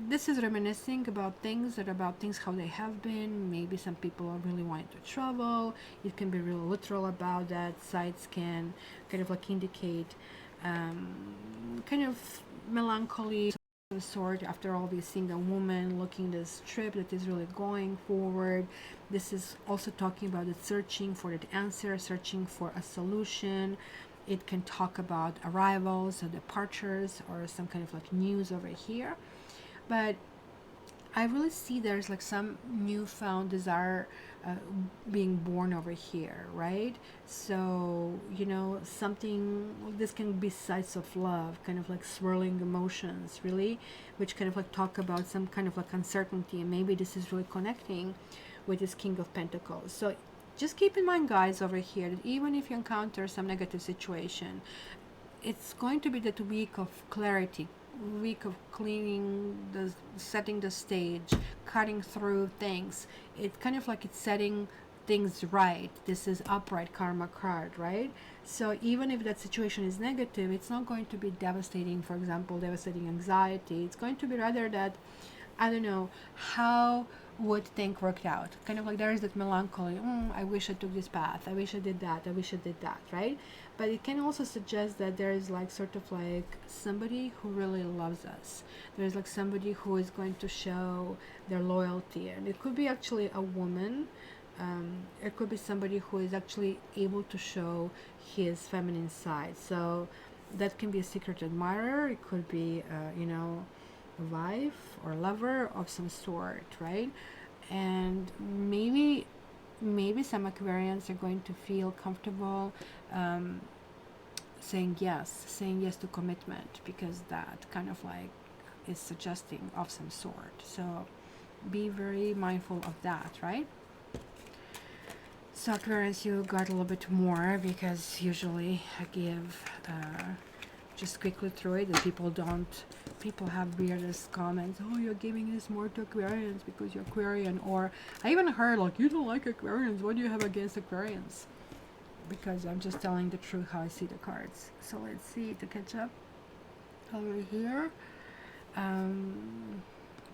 this is reminiscing about things that about things how they have been. Maybe some people are really wanting to travel. It can be real literal about that. Sites can kind of like indicate kind of melancholy of sort. After all, we're seeing a woman looking this trip that is really going forward. This is also talking about it, searching for that answer, searching for a solution. It can talk about arrivals or departures or some kind of like news over here. But I really see there's like some newfound desire uh, being born over here, right? So, you know, something, this can be sights of love, kind of like swirling emotions, really, which kind of like talk about some kind of like uncertainty. And maybe this is really connecting with this King of Pentacles. So just keep in mind, guys, over here, that even if you encounter some negative situation, it's going to be that week of clarity, week of cleaning the, setting the stage, cutting through things. It's kind of like it's setting things right. This is upright karma card, right? So even if that situation is negative, it's not going to be devastating. For example, devastating anxiety. It's going to be rather that, I don't know, how would things work out? Kind of like there is that melancholy. I wish I took this path. I wish I did that. I wish I did that, right? But it can also suggest that there is like sort of like somebody who really loves us. There's like somebody who is going to show their loyalty, and it could be actually a woman. It could be somebody who is actually able to show his feminine side. So that can be a secret admirer. It could be, you know, a wife or lover of some sort, right? And maybe some Aquarians are going to feel comfortable saying yes to commitment, because that kind of like is suggesting of some sort. So be very mindful of that, right? So Aquarians, you got a little bit more, because usually I give just quickly through it, and people have weirdest comments. Oh, you're giving this more to Aquarians because you're Aquarian. Or I even heard like, you don't like Aquarians, what do you have against Aquarians? Because I'm just telling the truth how I see the cards. So let's see to catch up over here.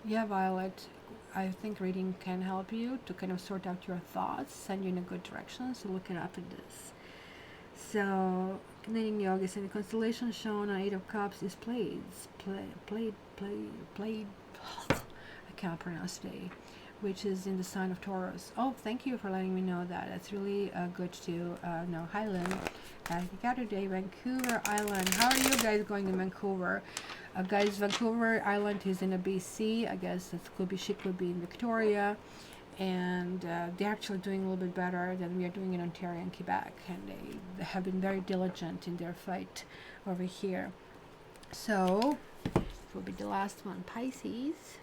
Yeah, Violet, I think reading can help you to kind of sort out your thoughts, send you in a good direction. So look it up in this. So Canadian yoga is in the constellation shown on Eight of Cups is played. I can't pronounce today, which is in the sign of Taurus. Oh, thank you for letting me know that. That's really good to know. Hi, Lynn. CATURDAY, Vancouver Island. How are you guys going in Vancouver? Guys, Vancouver Island is in a BC. I guess it could be, she could be in Victoria. And they're actually doing a little bit better than we are doing in Ontario and Quebec, and they have been very diligent in their fight over here. So it will be the last one, Pisces.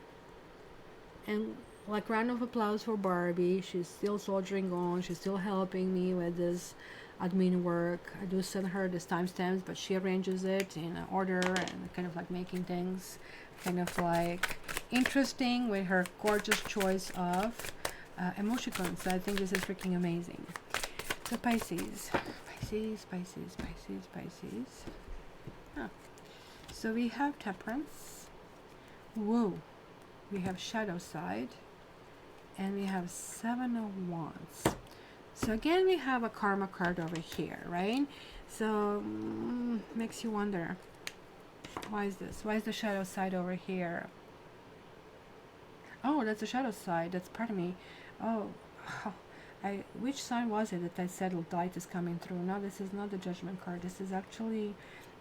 And like, round of applause for Barbie. She's still soldiering on. She's still helping me with this admin work. I do send her this timestamps, but she arranges it in order and kind of like making things kind of like interesting with her gorgeous choice of emoticons. So I think this is freaking amazing. So Pisces. Huh. So we have Temperance. Whoa. We have Shadow Side. And we have Seven of Wands. So again, we have a karma card over here, right? So makes you wonder, why is this? Why is the shadow side over here? Oh, that's the shadow side. That's part of me. Oh, which sign was it that I said light is coming through? No, this is not the Judgment card. This is actually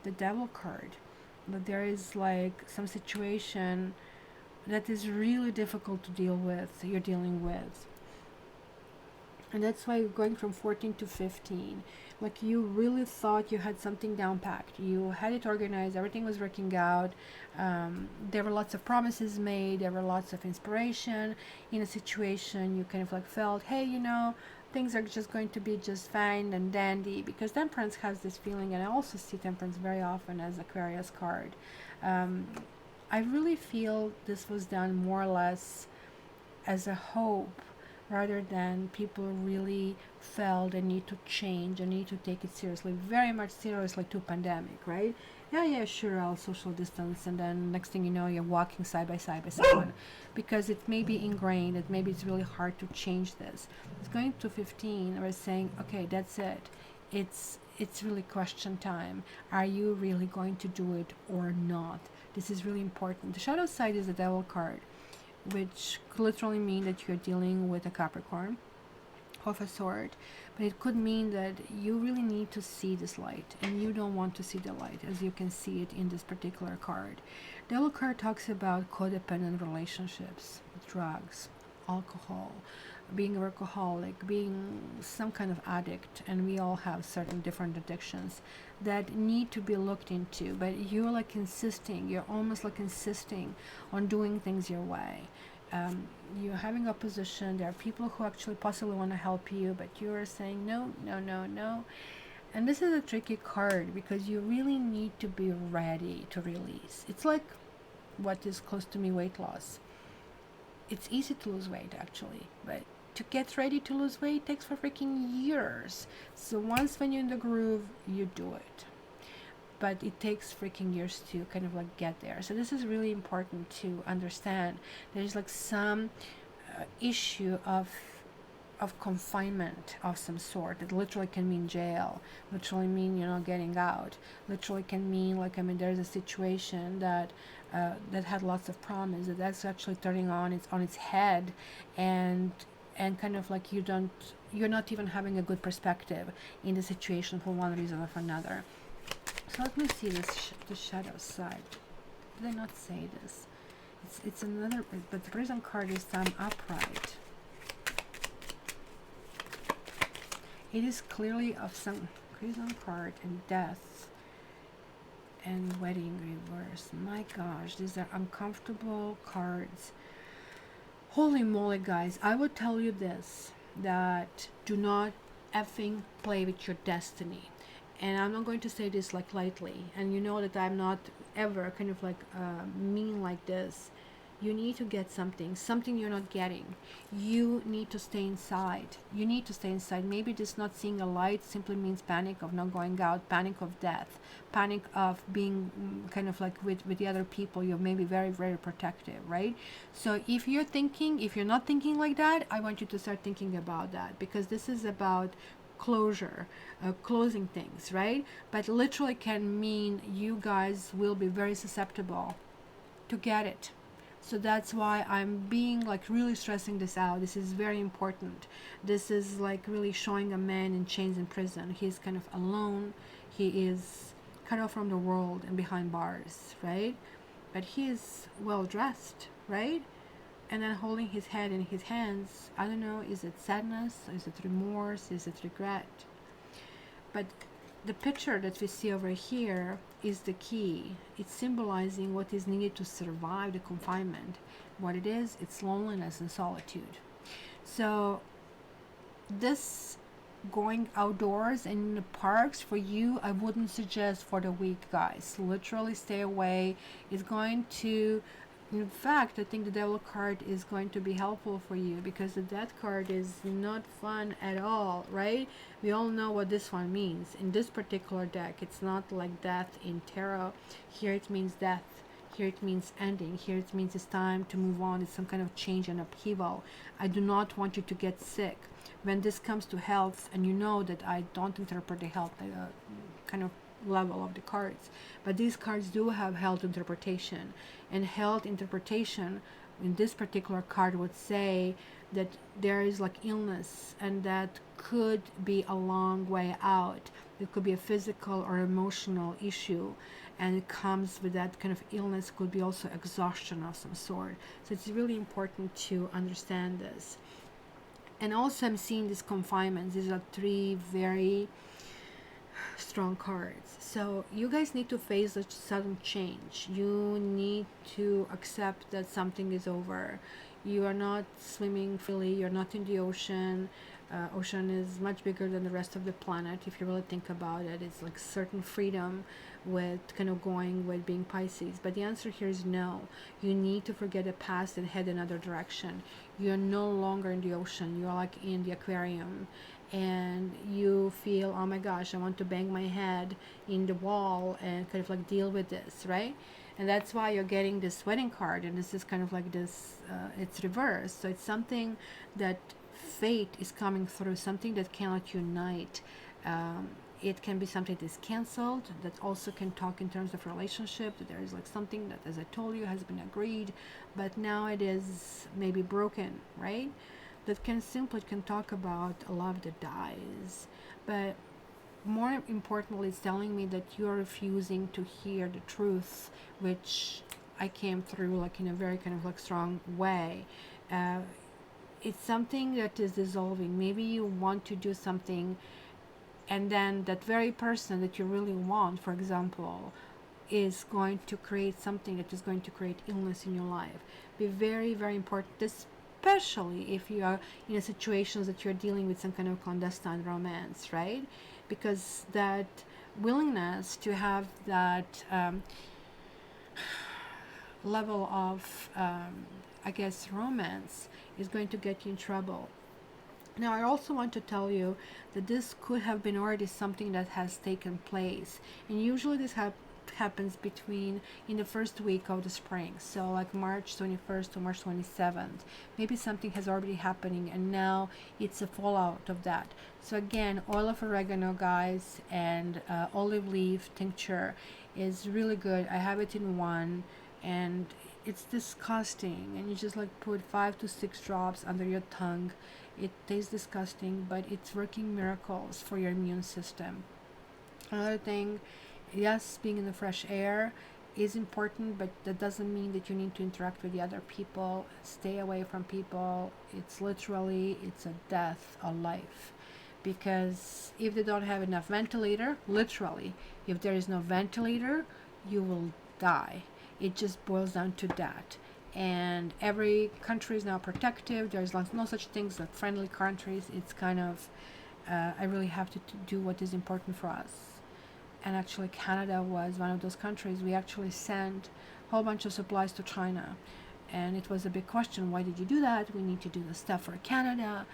the Devil card. But there is like some situation that is really difficult to deal with, you're dealing with. And that's why you're going from 14 to 15. Like, you really thought you had something down packed. You had it organized. Everything was working out. There were lots of promises made. There were lots of inspiration in a situation. You kind of like felt, hey, you know, things are just going to be just fine and dandy. Because Temperance has this feeling, and I also see Temperance very often as Aquarius card. I really feel this was done more or less as a hope, rather than people really felt a need to change, a need to take it seriously, very much seriously to pandemic, right? yeah, sure, I'll social distance, and then next thing you know, you're walking side by side with someone, because it may be ingrained, that maybe it's really hard to change this. It's going to 15, we're saying, okay, that's it. It's really question time. Are you really going to do it or not? This is really important. The shadow side is the devil card, which could literally mean that you're dealing with a Capricorn of a sort, but it could mean that you really need to see this light and you don't want to see the light, as you can see it in this particular card. The other card talks about codependent relationships, drugs, alcohol, being a workaholic, being some kind of addict, and we all have certain different addictions that need to be looked into, but you're like insisting, you're almost like insisting on doing things your way. You're having opposition. There are people who actually possibly want to help you, but you're saying no, no, no, no. And this is a tricky card because you really need to be ready to release. It's like what is close to me, weight loss. It's easy to lose weight actually, but to get ready to lose weight takes for freaking years. So once when you're in the groove, you do it. But it takes freaking years to kind of like get there. So this is really important to understand. There's like some issue of confinement of some sort. It literally can mean jail, literally mean, you know, getting out, literally can mean like, I mean, there's a situation that that had lots of promise, that's actually turning on its head, and kind of like you're not even having a good perspective in the situation for one reason or for another. So let me see this the shadow side. Did I not say this? It's another, but the prison card is upright. It is clearly of some prison card and death and wedding reverse. My gosh, these are uncomfortable cards. Holy moly, guys! I would tell you this, that do not effing play with your destiny. And I'm not going to say this like lightly, and you know that I'm not ever kind of like mean like this. You need to get something you're not getting. You need to stay inside. You need to stay inside. Maybe just not seeing a light simply means panic of not going out, panic of death, panic of being kind of like with the other people. You're maybe very, very protective, right? So if you're not thinking like that, I want you to start thinking about that, because this is about closure, closing things, right? But literally can mean you guys will be very susceptible to get it. So that's why I'm being like really stressing this out. This is very important. This is like really showing a man in chains in prison. He's kind of alone. He is cut off from the world and behind bars, right? But he is well dressed, right? And then holding his head in his hands. I don't know, is it sadness? Is it remorse? Is it regret? But the picture that we see over here is the key. It's symbolizing what is needed to survive the confinement. What it is, it's loneliness and solitude. So this going outdoors and in the parks for you, I wouldn't suggest for the week, guys. Literally stay away. It's going to, in fact, I think the devil card is going to be helpful for you, because the death card is not fun at all, right? We all know what this one means. In this particular deck, it's not like death in tarot. Here it means death. Here it means ending. Here it means it's time to move on. It's some kind of change and upheaval. I do not want you to get sick. When this comes to health, and you know that I don't interpret the health kind of level of the cards, but these cards do have health interpretation, and health interpretation in this particular card would say that there is like illness, and that could be a long way out. It could be a physical or emotional issue, and it comes with that kind of illness. Could be also exhaustion of some sort. So it's really important to understand this. And also I'm seeing these confinements. These are three very strong cards. So you guys need to face a sudden change. You need to accept that something is over. You are not swimming freely. You're not in the ocean. Ocean is much bigger than the rest of the planet. If you really think about it, it's like certain freedom with kind of going with being Pisces. But the answer here is no. You need to forget the past and head another direction. You're no longer in the ocean. You're like in the aquarium, and you feel, oh my gosh, I want to bang my head in the wall and kind of like deal with this, right? And that's why you're getting this wedding card, and this is kind of like this, it's reversed. So it's something that fate is coming through, something that cannot unite. It can be something that is canceled, that also can talk in terms of relationship, that there is like something that, as I told you, has been agreed, but now it is maybe broken, right? That can simply can talk about a love that dies. But more importantly, it's telling me that you're refusing to hear the truth, which I came through like in a very kind of like strong way. It's something that is dissolving. Maybe you want to do something, and then that very person that you really want, for example, is going to create something that is going to create illness in your life. Be very, very important, especially if you are in a situations that you're dealing with some kind of clandestine romance, right? Because that willingness to have that level of, I guess, romance is going to get you in trouble. Now, I also want to tell you that this could have been already something that has taken place, and usually this happens between in the first week of the spring, so like March 21st to March 27th. Maybe something has already happening, and now it's a fallout of that. So again, oil of oregano, guys, and olive leaf tincture is really good. I have it in one, and it's disgusting, and you just like put 5 to 6 drops under your tongue. It tastes disgusting, but it's working miracles for your immune system. Another thing, yes, being in the fresh air is important, but that doesn't mean that you need to interact with the other people. Stay away from people. It's literally, it's a death, a life. Because if they don't have enough ventilator, literally, if there is no ventilator, you will die. It just boils down to that. And every country is now protective. There's like no such things like friendly countries. It's kind of, I really have to do what is important for us. And actually Canada was one of those countries. We actually sent a whole bunch of supplies to China, and it was a big question, why did you do that? We need to do the stuff for Canada.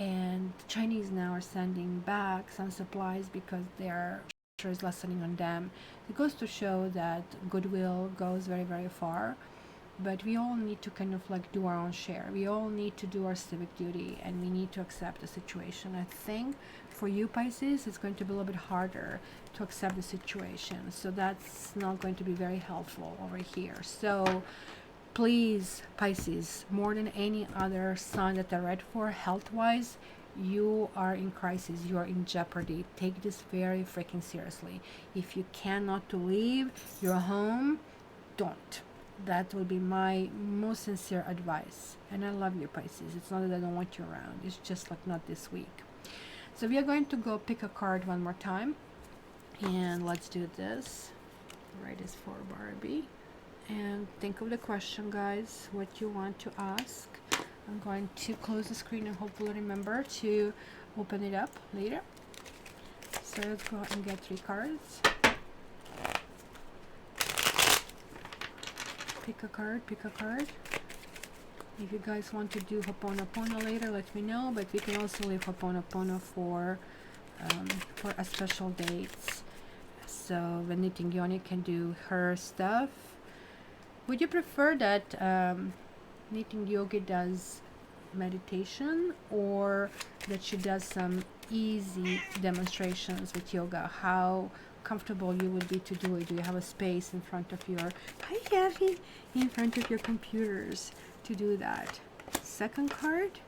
And the Chinese now are sending back some supplies because their pressure is lessening on them. It goes to show that goodwill goes very, very far. But we all need to kind of like do our own share. We all need to do our civic duty, and we need to accept the situation. I think for you, Pisces, it's going to be a little bit harder to accept the situation. So that's not going to be very helpful over here. So please, Pisces, more than any other sign that I read for, health-wise, you are in crisis. You are in jeopardy. Take this very freaking seriously. If you cannot to leave your home, don't. That will be my most sincere advice. And I love you, Pisces. It's not that I don't want you around. It's just like not this week. So we are going to go pick a card one more time. And let's do this. Right is for Barbie. And think of the question, guys, what you want to ask. I'm going to close the screen and hopefully remember to open it up later. So let's go and get 3 cards. Pick a card, pick a card. If you guys want to do Ho'oponopono later, let me know, but we can also leave Ho'oponopono for a special dates. So when Knitting Yoni can do her stuff. Would you prefer that Knitting Yogi does meditation, or that she does some easy demonstrations with yoga? How comfortable you would be to do it? Do you have a space in front of your in front of your computers to do that? Second card.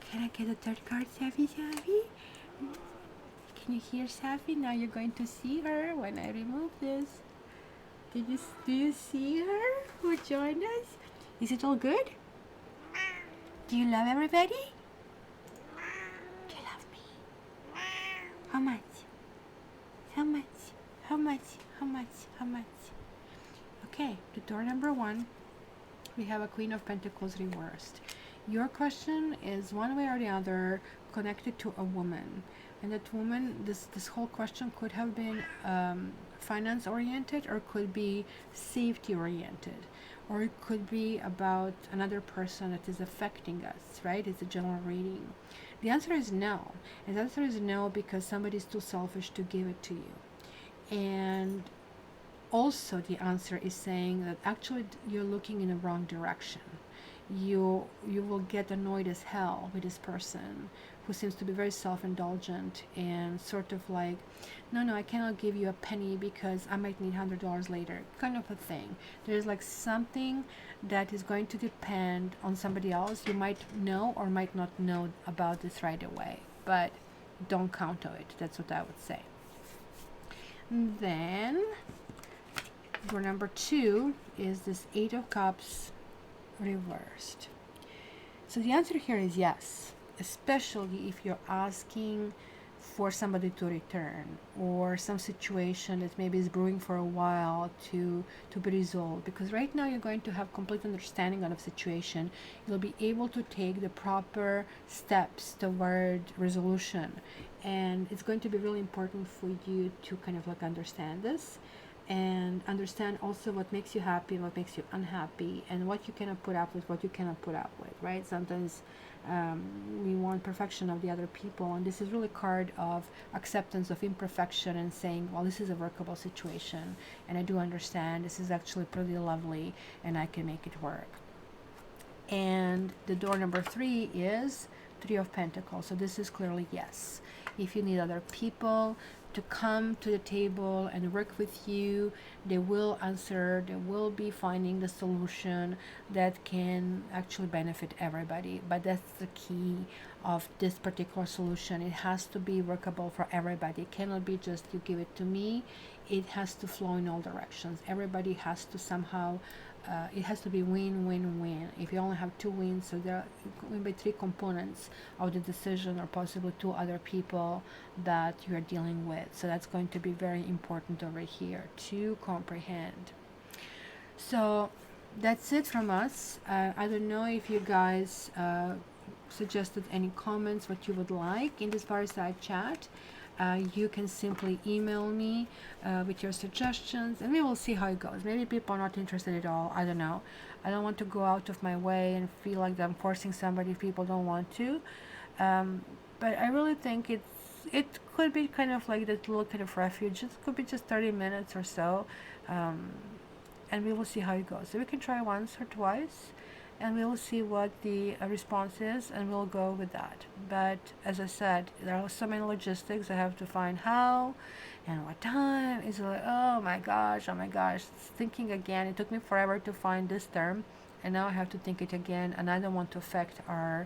Can I get a third card, Sapphie? Can you hear Sapphie? Now you're going to see her when I remove this. Do you see her who joined us? Is it all good? Do you love everybody? Do you love me? How much? How much? How much? How much? How much? Okay, to door number 1, we have a Queen of Pentacles reversed. Your question is one way or the other connected to a woman, and that woman, this whole question could have been finance oriented, or could be safety oriented, or it could be about another person that is affecting us, right? It's a general reading. The answer is no. And the answer is no because somebody is too selfish to give it to you. And also the answer is saying that actually you're looking in the wrong direction. You will get annoyed as hell with this person who seems to be very self-indulgent and sort of like, no, I cannot give you a penny because I might need $100 later, kind of a thing. There's like something that is going to depend on somebody else. You might know or might not know about this right away, but don't count on it. That's what I would say. And then door number 2 is this 8 of Cups reversed. So the answer here is yes, especially if you're asking for somebody to return, or some situation that maybe is brewing for a while to be resolved, because right now you're going to have complete understanding of the situation. You'll be able to take the proper steps toward resolution, and it's going to be really important for you to kind of like understand this and understand also what makes you happy and what makes you unhappy, and what you cannot put up with, what you cannot put up with, right? Sometimes we want perfection of the other people, and this is really a card of acceptance of imperfection and saying, well, this is a workable situation and I do understand, this is actually pretty lovely and I can make it work. And the door number 3 is 3 of Pentacles. So this is clearly yes. If you need other people to come to the table and work with you, they will answer, they will be finding the solution that can actually benefit everybody. But that's the key of this particular solution. It has to be workable for everybody. It cannot be just you give it to me. It has to flow in all directions. Everybody has to somehow it has to be win-win-win. If you only have 2 wins, so there will be 3 components of the decision, or possibly 2 other people that you are dealing with. So that's going to be very important over here to comprehend. So that's it from us. I don't know if you guys suggested any comments, what you would like in this fireside chat. You can simply email me with your suggestions, and we will see how it goes. Maybe people are not interested at all. I don't know. I don't want to go out of my way and feel like I'm forcing somebody if people don't want to. But I really think it could be kind of like that little kind of refuge. It could be just 30 minutes or so, and we will see how it goes. So we can try once or twice, and we'll see what the response is, and we'll go with that. But as I said, there are so many logistics. I have to find how and what time. It's like, oh my gosh, thinking again. It took me forever to find this term, and now I have to think it again, and I don't want to affect our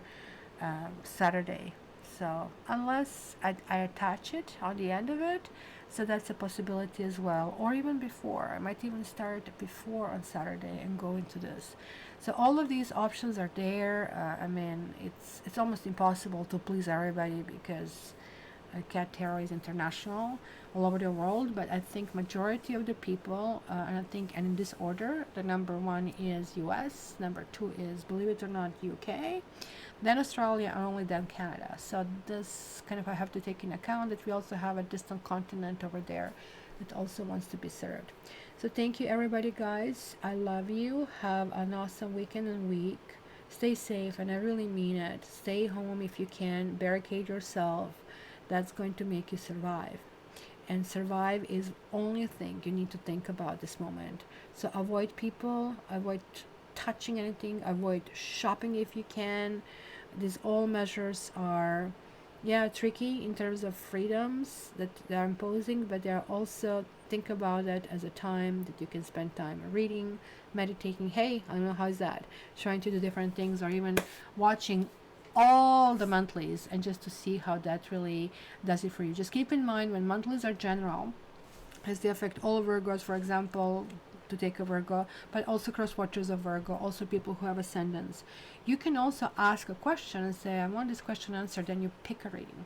Saturday. So unless I attach it on the end of it, so that's a possibility as well, or even before. I might even start before on Saturday and go into this. So all of these options are there. I mean, it's almost impossible to please everybody, because Cat Tarot is international, all over the world. But I think majority of the people, and I think, and in this order, the number 1 is US, number 2 is, believe it or not, UK, then Australia, and only then Canada. So this kind of, I have to take into account that we also have a distant continent over there that also wants to be served. So thank you everybody, guys. I love you. Have an awesome weekend and week. Stay safe, and I really mean it. Stay home if you can. Barricade yourself. That's going to make you survive. And survive is only thing you need to think about this moment. So avoid people, avoid touching anything, avoid shopping if you can. These all measures are tricky in terms of freedoms that they're imposing, but they're also, think about it as a time that you can spend time reading, meditating. Hey, I don't know, how's that? Trying to do different things, or even watching all the monthlies, and just to see how that really does it for you. Just keep in mind, when monthlies are general, as they affect all Virgos, for example, to take a Virgo, but also cross watchers of Virgo, also people who have ascendants. You can also ask a question and say, I want this question answered, then you pick a reading.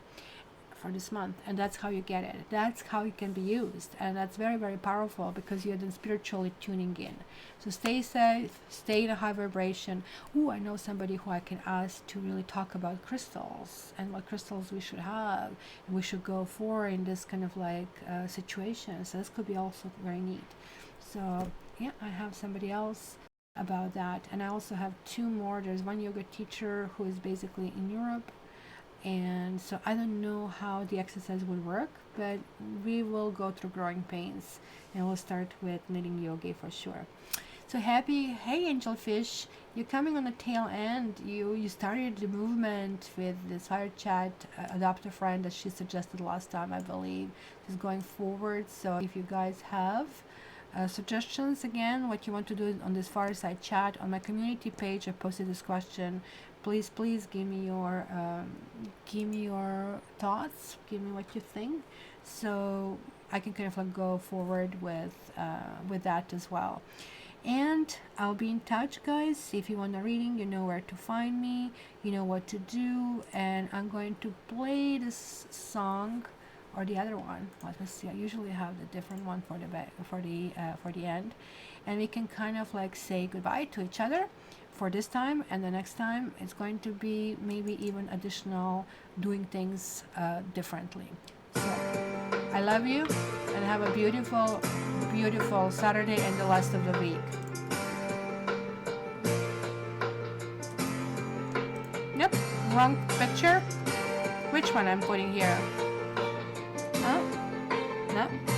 for this month, and that's how you get it. That's how it can be used, and that's very, very powerful because you're then spiritually tuning in. So stay safe, stay in a high vibration. Ooh, I know somebody who I can ask to really talk about crystals and what crystals we should have and we should go for in this kind of like situation. So this could be also very neat. So yeah, I have somebody else about that, and I also have two more. There's one yoga teacher who is basically in Europe, and so I don't know how the exercise would work, but we will go through growing pains, and we'll start with knitting yoga for sure. So happy, hey angelfish, you're coming on the tail end. You started the movement with this fire chat, adopt a friend, as she suggested last time, I believe, is going forward. So if you guys have suggestions, again, what you want to do on this fireside chat on my community page, I posted this question. Please give me your thoughts, give me what you think, so I can kind of like go forward with that as well. And I'll be in touch, guys. If you want a reading, you know where to find me, you know what to do. And I'm going to play this song or the other one. Let me see. I usually have the different one for the back, for the end, and we can kind of like say goodbye to each other for this time, and the next time it's going to be maybe even additional doing things differently. So I love you, and have a beautiful, beautiful Saturday and the rest of the week. Yep, wrong picture. Which one I'm putting here? Huh? No.